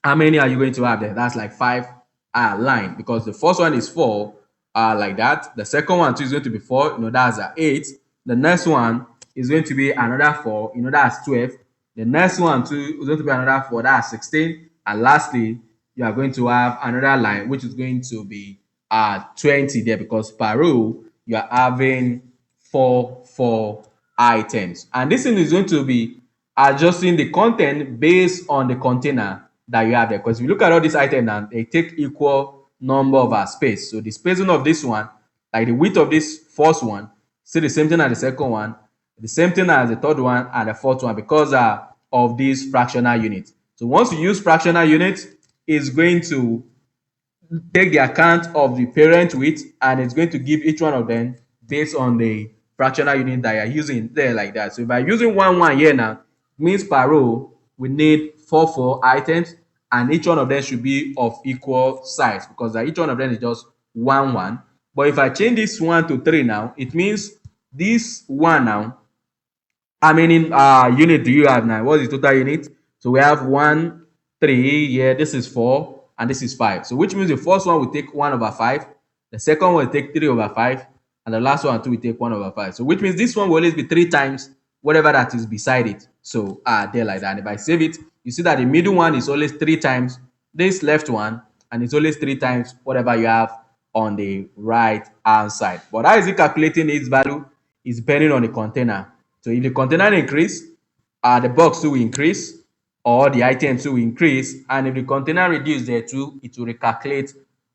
how many are you going to have there? That's like five line, because the first one is four, like that. The second one too is going to be four, that's eight. The next one is going to be another four, that's 12. The next one too is going to be another four, that's 16. And lastly, you are going to have another line which is going to be 20 there, because per row you are having four items. And this thing is going to be adjusting the content based on the container that you have there. Because if you look at all these items now, they take equal number of space. So the spacing of this one, like the width of this first one, still the same thing as the second one, the same thing as the third one and the fourth one, because of this fractional unit. So once you use fractional unit, it's going to take the account of the parent width, and it's going to give each one of them based on the fractional unit that you're using there, like that. So if I'm using one here now, means per row we need four items, and each one of them should be of equal size, because each one of them is just one. But if I change this one to 3 now, it means this one now, how many unit do you have now? What is the total unit? So we have 1, 3, yeah, this is 4, and this is 5. So which means the first one will take 1/5, the second one will take 3/5, and the last one too will take 1/5. So which means this one will always be 3 times whatever that is beside it. So there, like that. And if I save it, you see that the middle one is always 3 times this left one, and it's always 3 times whatever you have on the right hand side. But how is it calculating its value? Is depending on the container. So if the container increase, the box too will increase, or the item too will increase. And if the container reduce there too, it will recalculate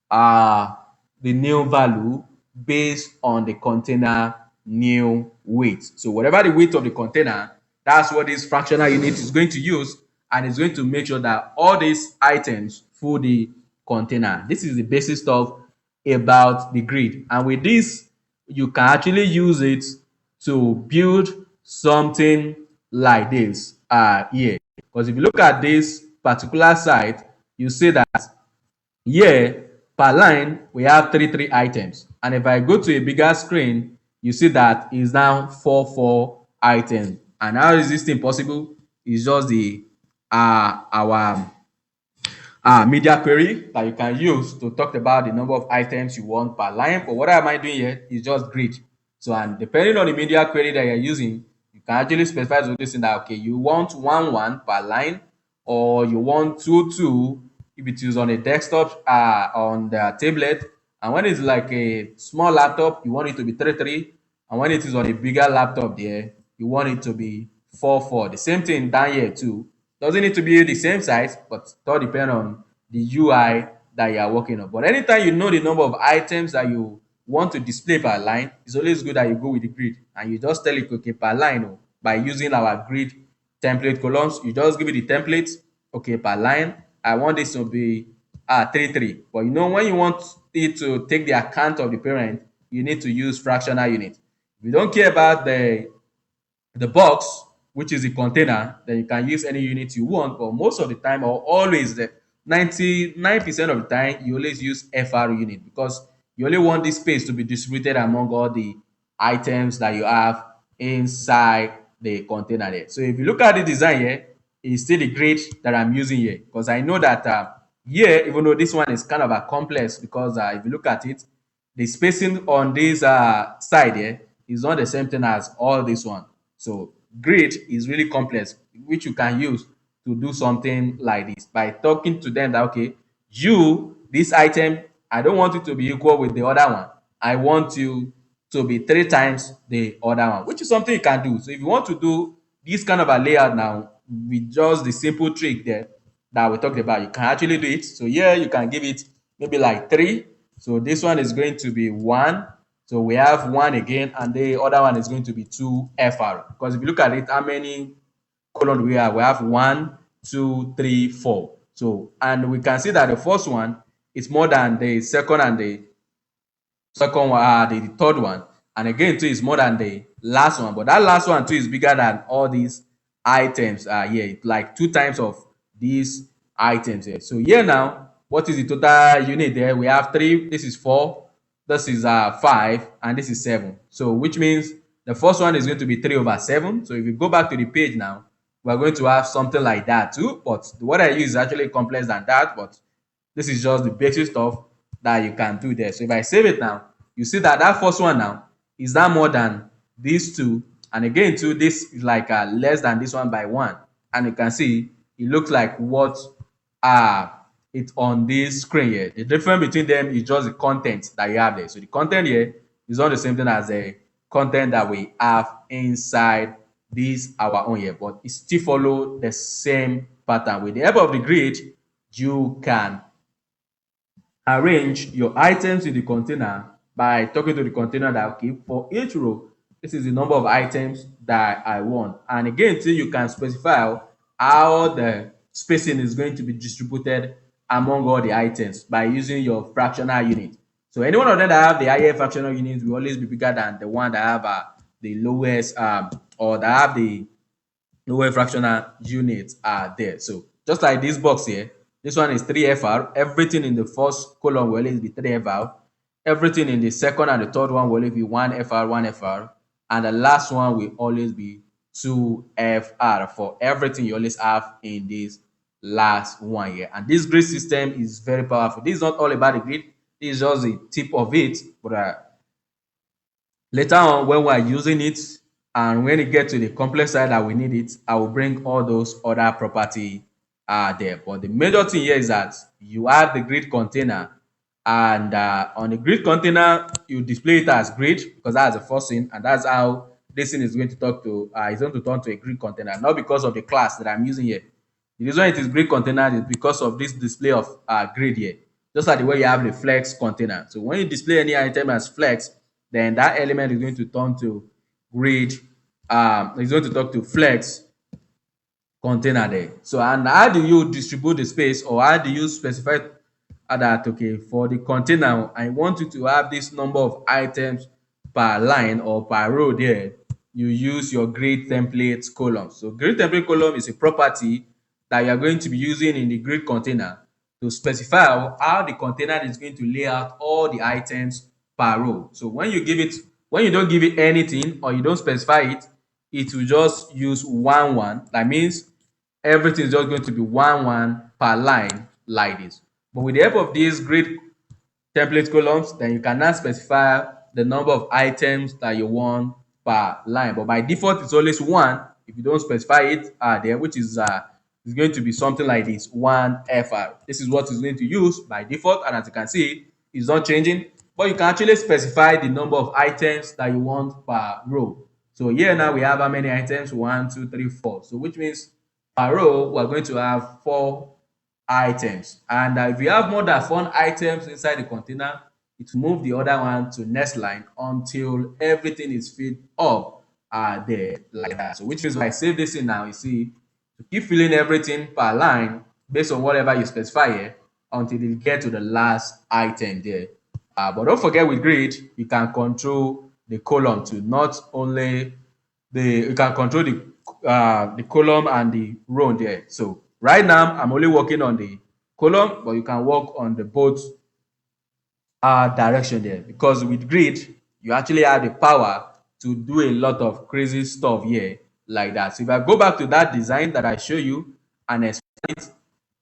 the new value based on the container new weight. So whatever the weight of the container, that's what this fractional unit is going to use, and it's going to make sure that all these items fill the container. This is the basic stuff about the grid, and with this you can actually use it to build something like this here. Because if you look at this particular site, you see that here per line we have three items, and if I go to a bigger screen, you see that is now four items. And how is this thing possible? It's just the our media query that you can use to talk about the number of items you want per line. But what am I doing here is just grid. So, and depending on the media query that you're using, you can actually specify to this thing that, okay, you want one per line, or you want two if it is on a desktop, on the tablet. And when it's like a small laptop, you want it to be three, and when it is on a bigger laptop there, you want it to be four. The same thing down here too. Doesn't need to be the same size, but it all depends on the UI that you are working on. But anytime you know the number of items that you want to display per line, it's always good that you go with the grid, and you just tell it, okay, per line, by using our grid template columns. You just give it the template, okay, per line I want this to be 3. But when you want it to take the account of the parent, you need to use fractional unit. If you don't care about the box, which is the container, then you can use any unit you want. But most of the time, or always, the 99% of the time, you always use FR unit, because you only want this space to be distributed among all the items that you have inside the container there. So if you look at the design here, it's still the grid that I'm using here, because I know that here, even though this one is kind of a complex, because if you look at it, the spacing on this side here is not the same thing as all this one. So grid is really complex, which you can use to do something like this by talking to them that, okay, this item, I don't want it to be equal with the other one. I want you to be 3 times the other one, which is something you can do. So if you want to do this kind of a layout now with just the simple trick there that we talked about, you can actually do it. So here you can give it maybe like 3. So this one is going to be 1. So we have 1 again, and the other one is going to be 2 FR. Because if you look at it, how many columns we have? We have 1, 2, 3, 4. So, and we can see that the first one is more than the second and the third one, and again too is more than the last one. But that last one too is bigger than all these items here, like 2 times of these items here. So here now, what is the total unit there? We have 3, this is 4, this is 5, and this is 7. So which means the first one is going to be 3/7. So if you go back to the page now, we're going to have something like that too. But what I use is actually complex than that. But this is just the basic stuff that you can do there. So if I save it now, you see that that first one now is that more than these two. And again, too, this is like less than this one by one. And you can see it looks like what uh it's on this screen here. The difference between them is just the content that you have there. So the content here is not the same thing as the content that we have inside this our own here, but it still follow the same pattern. With the help of the grid, you can arrange your items in the container by talking to the container that okay, for each row, this is the number of items that I want. And again, too, you can specify how the spacing is going to be distributed among all the items by using your fractional unit. So any one of them that have the higher fractional units will always be bigger than the one that have the lowest or that have the lower fractional units are there. So just like this box here, this one is 3FR. Everything in the first column will always be 3FR. Everything in the second and the third one will always be 1FR, 1FR. And the last one will always be 2FR for everything you always have in this last one here. And this grid system is very powerful. This is not all about the grid. This is just the tip of it. But later on, when we are using it and when it gets to the complex side that we need it, I will bring all those other property there. But the major thing here is that you have the grid container, and on the grid container, you display it as grid because that's the first thing, and that's how this thing is going to talk to, it's going to turn to a grid container, not because of the class that I'm using here. The reason it is grid container is because of this display of grid here. Just like the way you have the flex container. So when you display any item as flex, then that element is going to turn to grid. It's going to talk to flex container there. So and how do you distribute the space, or how do you specify that okay, for the container I want you to have this number of items per line or per row there, you use your grid template column. So grid template column is a property that you are going to be using in the grid container to specify how the container is going to lay out all the items per row. So when you give it, when you don't give it anything or you don't specify it, it will just use one. That means everything is just going to be one per line like this. But with the help of these grid template columns, then you can now specify the number of items that you want per line. But by default, it's always one. If you don't specify it there, which is going to be something like this, 1FR. This is what it's going to use by default, and as you can see, it's not changing. But you can actually specify the number of items that you want per row. So here now we have how many items? 1, 2, 3, 4. So which means per row we're going to have 4 items. And if you have more than 4 items inside the container, it will move the other one to next line until everything is filled up there like that. So which means if I save this in now, you see, to keep filling everything per line based on whatever you specify here until you get to the last item there. But don't forget with grid, you can control the column to not only you can control the column and the row there. So right now I'm only working on the column, but you can work on the both direction there, because with grid you actually have the power to do a lot of crazy stuff here like that. So if I go back to that design that I show you and explain it,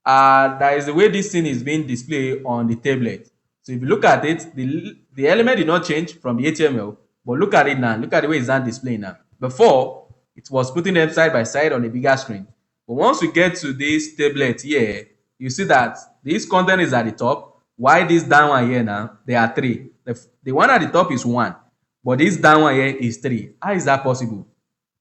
that is the way this thing is being displayed on the tablet. So if you look at it, the element did not change from the HTML, but look at it now. Look at the way it's not displaying now. Before, it was putting them side by side on a bigger screen. But once we get to this tablet here, you see that this content is at the top. Why this down one here now? There are 3. The one at the top is 1, but this down one here is 3. How is that possible?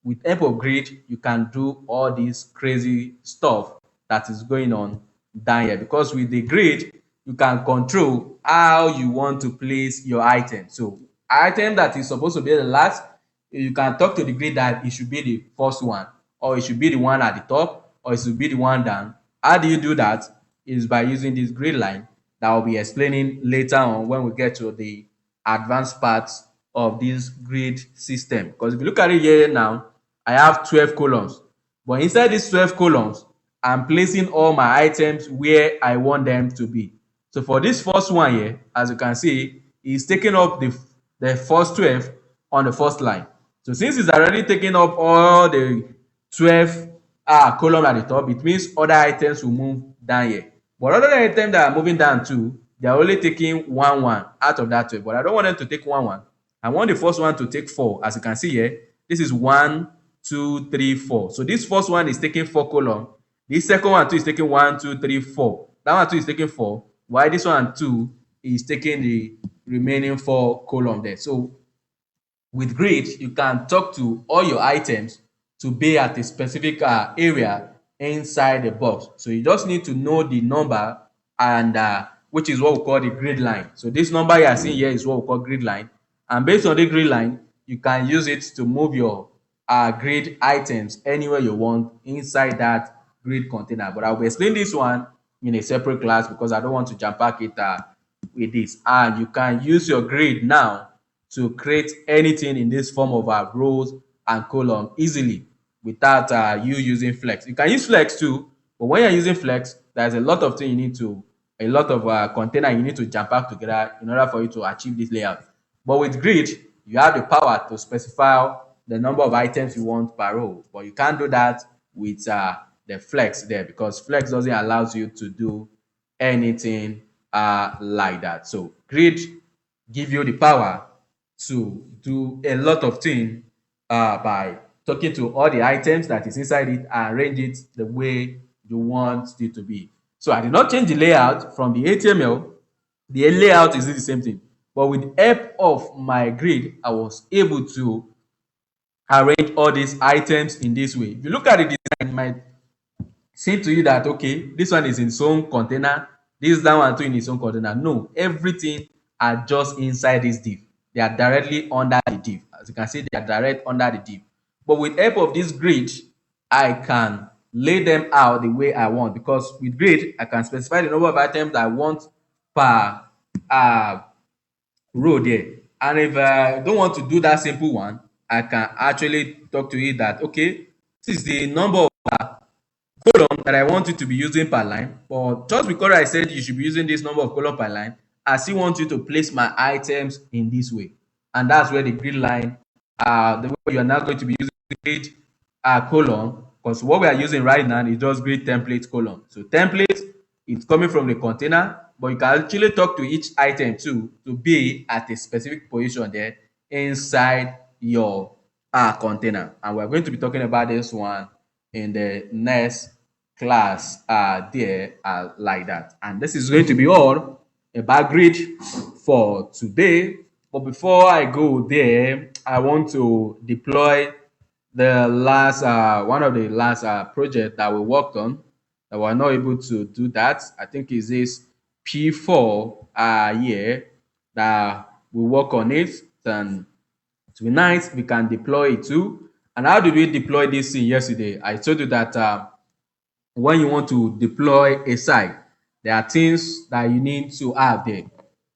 With help of grid, you can do all this crazy stuff that is going on down here, because with the grid, you can control how you want to place your item. So item that is supposed to be the last, you can talk to the grid that it should be the first one, or it should be the one at the top, or it should be the one down. How do you do that? Is by using this grid line that I'll be explaining later on when we get to the advanced parts of this grid system. Because if you look at it here now, I have 12 columns, but inside these 12 columns, I'm placing all my items where I want them to be. So for this first one here, as you can see, it's taking up the first 12 on the first line. So since it's already taking up all the 12 column at the top, it means other items will move down here. But other items that are moving down too, they are only taking one out of that 12. But I don't want them to take one. I want the first one to take four. As you can see here, this is one, two, three, four. So this first one is taking four column. This second one too is taking one, two, three, four. That one too is taking four. While this one too is taking the remaining four column there. So with grid, you can talk to all your items to be at a specific area inside the box. So you just need to know the number, and which is what we call the grid line. So this number you are seeing here is what we call grid line. And based on the grid line, you can use it to move your grid items anywhere you want inside that grid container. But I will explain this one in a separate class because I don't want to jam pack it with this. And you can use your grid now to create anything in this form of rows and column easily without you using flex. You can use flex too, but when you're using flex, there's a lot of things you need to, a lot of container you need to jam pack together in order for you to achieve this layout. But with grid, you have the power to specify the number of items you want per row, but you can't do that with the flex there because flex doesn't allow you to do anything like that. So grid give you the power to do a lot of things by talking to all the items that is inside it and arrange it the way you want it to be. So I did not change the layout from the HTML. The layout is the same thing, but with help of my grid, I was able to arrange all these items in this way. If you look at the design, it might seem to you that okay, this one is in its own container, this that one too in its own container. No, everything are just inside this div. They are directly under the div. As you can see, they are direct under the div. But with help of this grid, I can lay them out the way I want, because with grid I can specify the number of items I want per row there. And if I don't want to do that simple one, I can actually talk to it that okay, this is the number of column that I want you to be using per line. But just because I said you should be using this number of column per line, I still want you to place my items in this way. And that's where the grid line, the way you are now going to be using grid column, because what we are using right now is just grid template column. So template, it's coming from the container, but you can actually talk to each item too to be at a specific position there inside your container. And we're going to be talking about this one in the next class there like that. And this is going to be all about grid for today. But before I go there, I want to deploy the last one of the last project that we worked on that we're not able to do that. I think is this P4 here that we work on it, and tonight we can deploy it too. And how did we deploy this thing yesterday? I told you that when you want to deploy a site, there are things that you need to have there.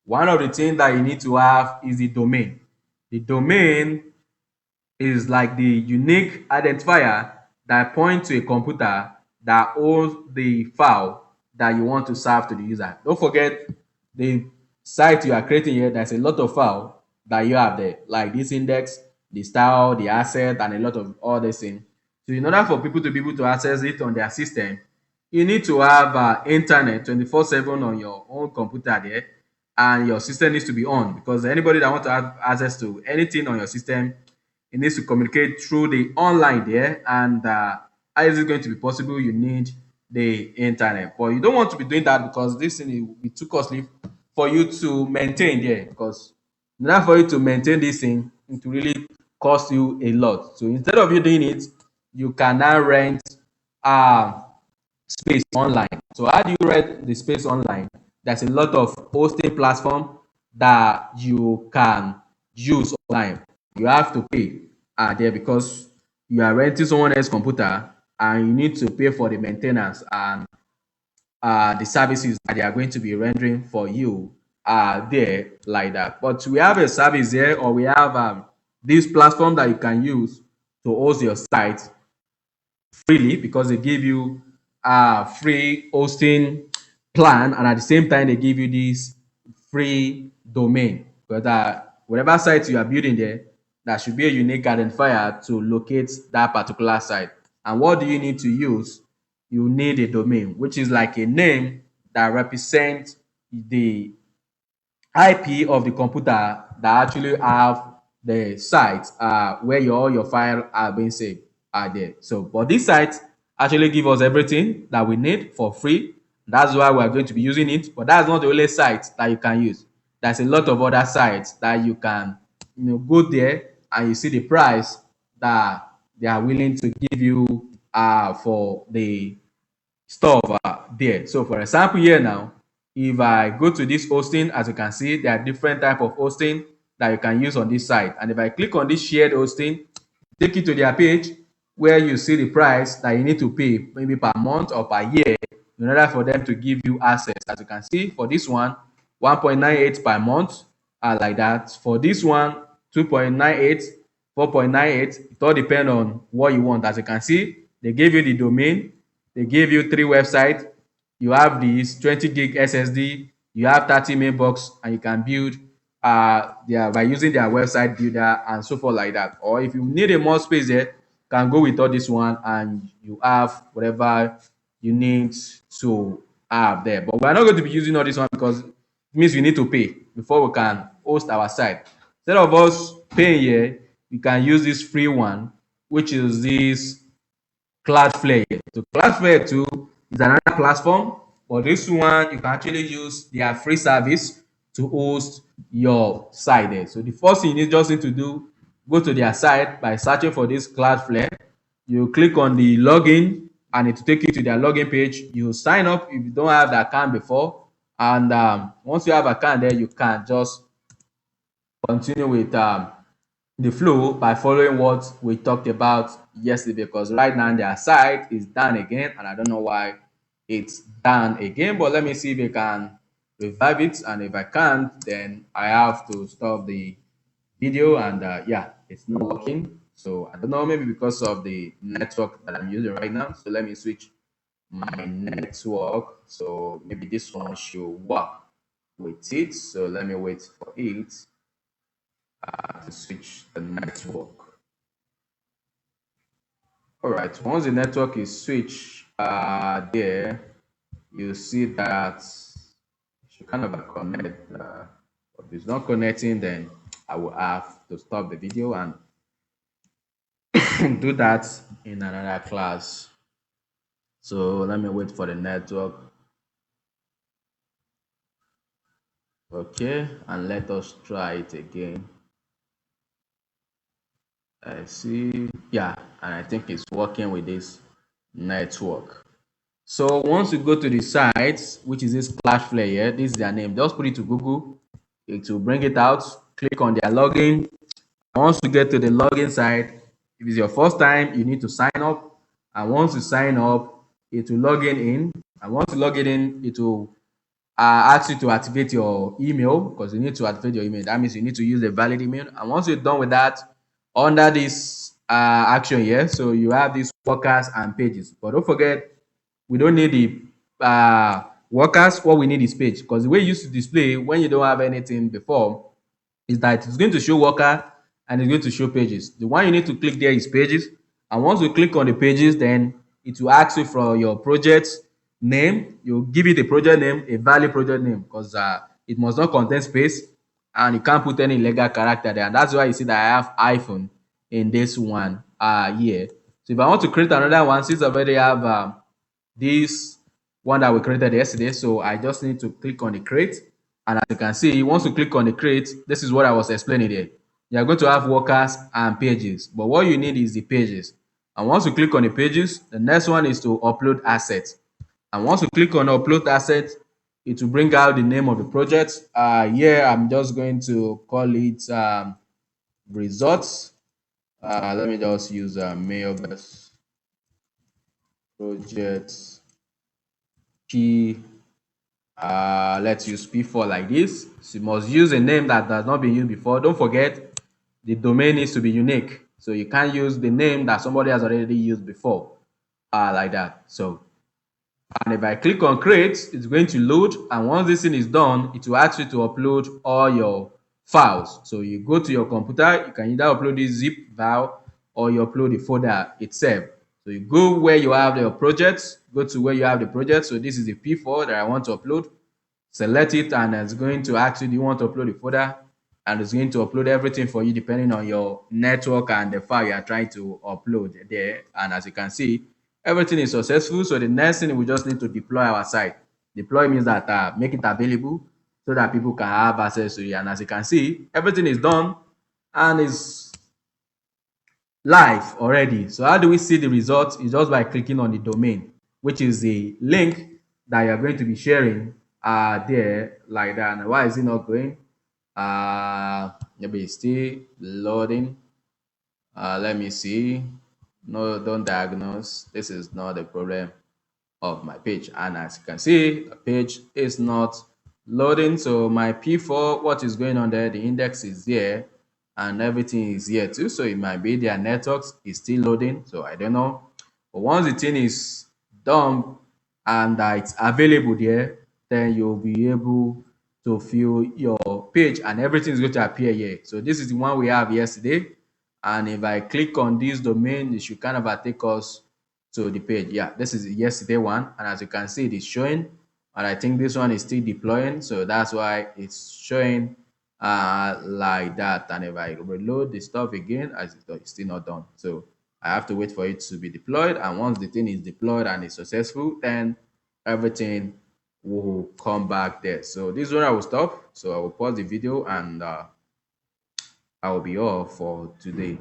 One of the things that you need to have is the domain. The domain is like the unique identifier that points to a computer that holds the file that you want to serve to the user. Don't forget the site you are creating here, there's a lot of file that you have there, like this index, the style, the asset, and a lot of other things. So in order for people to be able to access it on their system, you need to have internet 24/7 on your own computer there, and your system needs to be on, because anybody that wants to have access to anything on your system, it needs to communicate through the online there. And how is it going to be possible? You need the internet, but you don't want to be doing that because this thing will be too costly for you to maintain there, because in order for you to maintain this thing, it will really cost you a lot. So instead of you doing it, you can now rent uh space online. So how do you rent the space online? There's a lot of hosting platform that you can use online. You have to pay there because you are renting someone else's computer, and you need to pay for the maintenance and the services that they are going to be rendering for you there like that. But we have a service there, or we have this platform that you can use to host your site freely, because they give you a free hosting plan, and at the same time they give you this free domain. But whatever site you are building there, there should be a unique identifier to locate that particular site. And what do you need to use? You need a domain, which is like a name that represents the IP of the computer that actually have the site where all your file are being saved are there. So, but this site actually give us everything that we need for free. That's why we are going to be using it. But that's not the only site that you can use. There's a lot of other sites that you can, go there and you see the price that they are willing to give you for the stuff there. So for example, here now, if I go to this hosting, as you can see, there are different type of hosting that you can use on this site. And if I click on this shared hosting, take you to their page where you see the price that you need to pay, maybe per month or per year, in order for them to give you access. As you can see, for this one, 1.98 per month, like that. For this one, 2.98, 4.98. It all depends on what you want. As you can see, they gave you the domain, they gave you 3 websites. You have this 20 gig SSD, you have 30 mailbox, and you can build by using their website builder and so forth like that. Or if you need a more space there, can go with all this one and you have whatever you need to have there. But we're not going to be using all this one because it means we need to pay before we can host our site. Instead of us paying here, we can use this free one, which is this Cloudflare. So Cloudflare too is another platform, but this one you can actually use their free service to host your site there. So the first thing you just need to do, go to their site by searching for this Cloudflare. You click on the login and it will take you to their login page. You sign up if you don't have the account before, and once you have account there, you can just continue with the flow by following what we talked about yesterday, because right now their site is down again and I don't know why it's down again. But let me see if I can revive it, and if I can't, then I have to stop the video. And yeah, it's not working, so I don't know, maybe because of the network that I'm using right now. So let me switch my network, so maybe this one should work with it. So let me wait for it to switch the network. All right, once the network is switched there, you see that it should kind of connect. If it's not connecting, then I will have to stop the video and do that in another class. So let me wait for the network. Okay, and let us try it again. I see, yeah, and I think it's working with this network. So once you go to the site, which is this Cloudflare here, this is their name. Just put it to Google, it will bring it out. Click on their login. Once you get to the login site, if it's your first time, you need to sign up. And once you sign up, it will log in. And once you log it in, it will ask you to activate your email, because you need to activate your email. That means you need to use a valid email. And once you're done with that, under this action here, so you have these workers and pages. But don't forget, we don't need the workers. What we need is page, because the way you used to display when you don't have anything before is that it's going to show worker and it's going to show pages. The one you need to click there is pages. And once you click on the pages, then it will ask you for your project name. You give it a project name, a valid project name, because it must not contain space and you can't put any legal character there. And that's why you see that I have iPhone in this one here. So if I want to create another one, since I already have this one that we created yesterday, so I just need to click on the create. And as you can see, once you click on the create, this is what I was explaining there. You are going to have workers and pages, but what you need is the pages. And once you click on the pages, the next one is to upload assets. And once you click on upload assets, it will bring out the name of the project. Here I'm just going to call it results. Let me just use Mayovest project P. Let's use P4 like this. So you must use a name that has not been used before. Don't forget, the domain needs to be unique, so you can't use the name that somebody has already used before like that. So, and if I click on create, it's going to load, and once this thing is done, it will ask you to upload all your files. So you go to your computer, you can either upload this zip file or you upload the folder itself. So you go where you have your projects, go to where you have the project. So this is the P4 that I want to upload. Select it, and it's going to ask you, do you want to upload the folder? And it's going to upload everything for you depending on your network and the file you are trying to upload there. And as you can see, everything is successful. So the next thing, we just need to deploy our site. Deploy means that make it available so that people can have access to it. And as you can see, everything is done and is live already. So how do we see the results? It's just by clicking on the domain, which is the link that you're going to be sharing there like that. And why is it not going? Maybe it's still loading. Let me see. No, don't diagnose. This is not the problem of my page. And as you can see, the page is not loading. So my P4, what is going on there? The index is there and everything is here too. So it might be their networks is still loading. So I don't know. But once the thing is done and it's available there, then you'll be able to fill your page and everything is going to appear here. So this is the one we have yesterday. And if I click on this domain, it should kind of take us to the page. Yeah, this is the yesterday one, and as you can see, it is showing, and I think this one is still deploying, so that's why it's showing like that. And if I reload the stuff again, as it's still not done, so I have to wait for it to be deployed. And once the thing is deployed and is successful, then everything will come back there. So this one I will stop, so I will pause the video, and I will be off for today.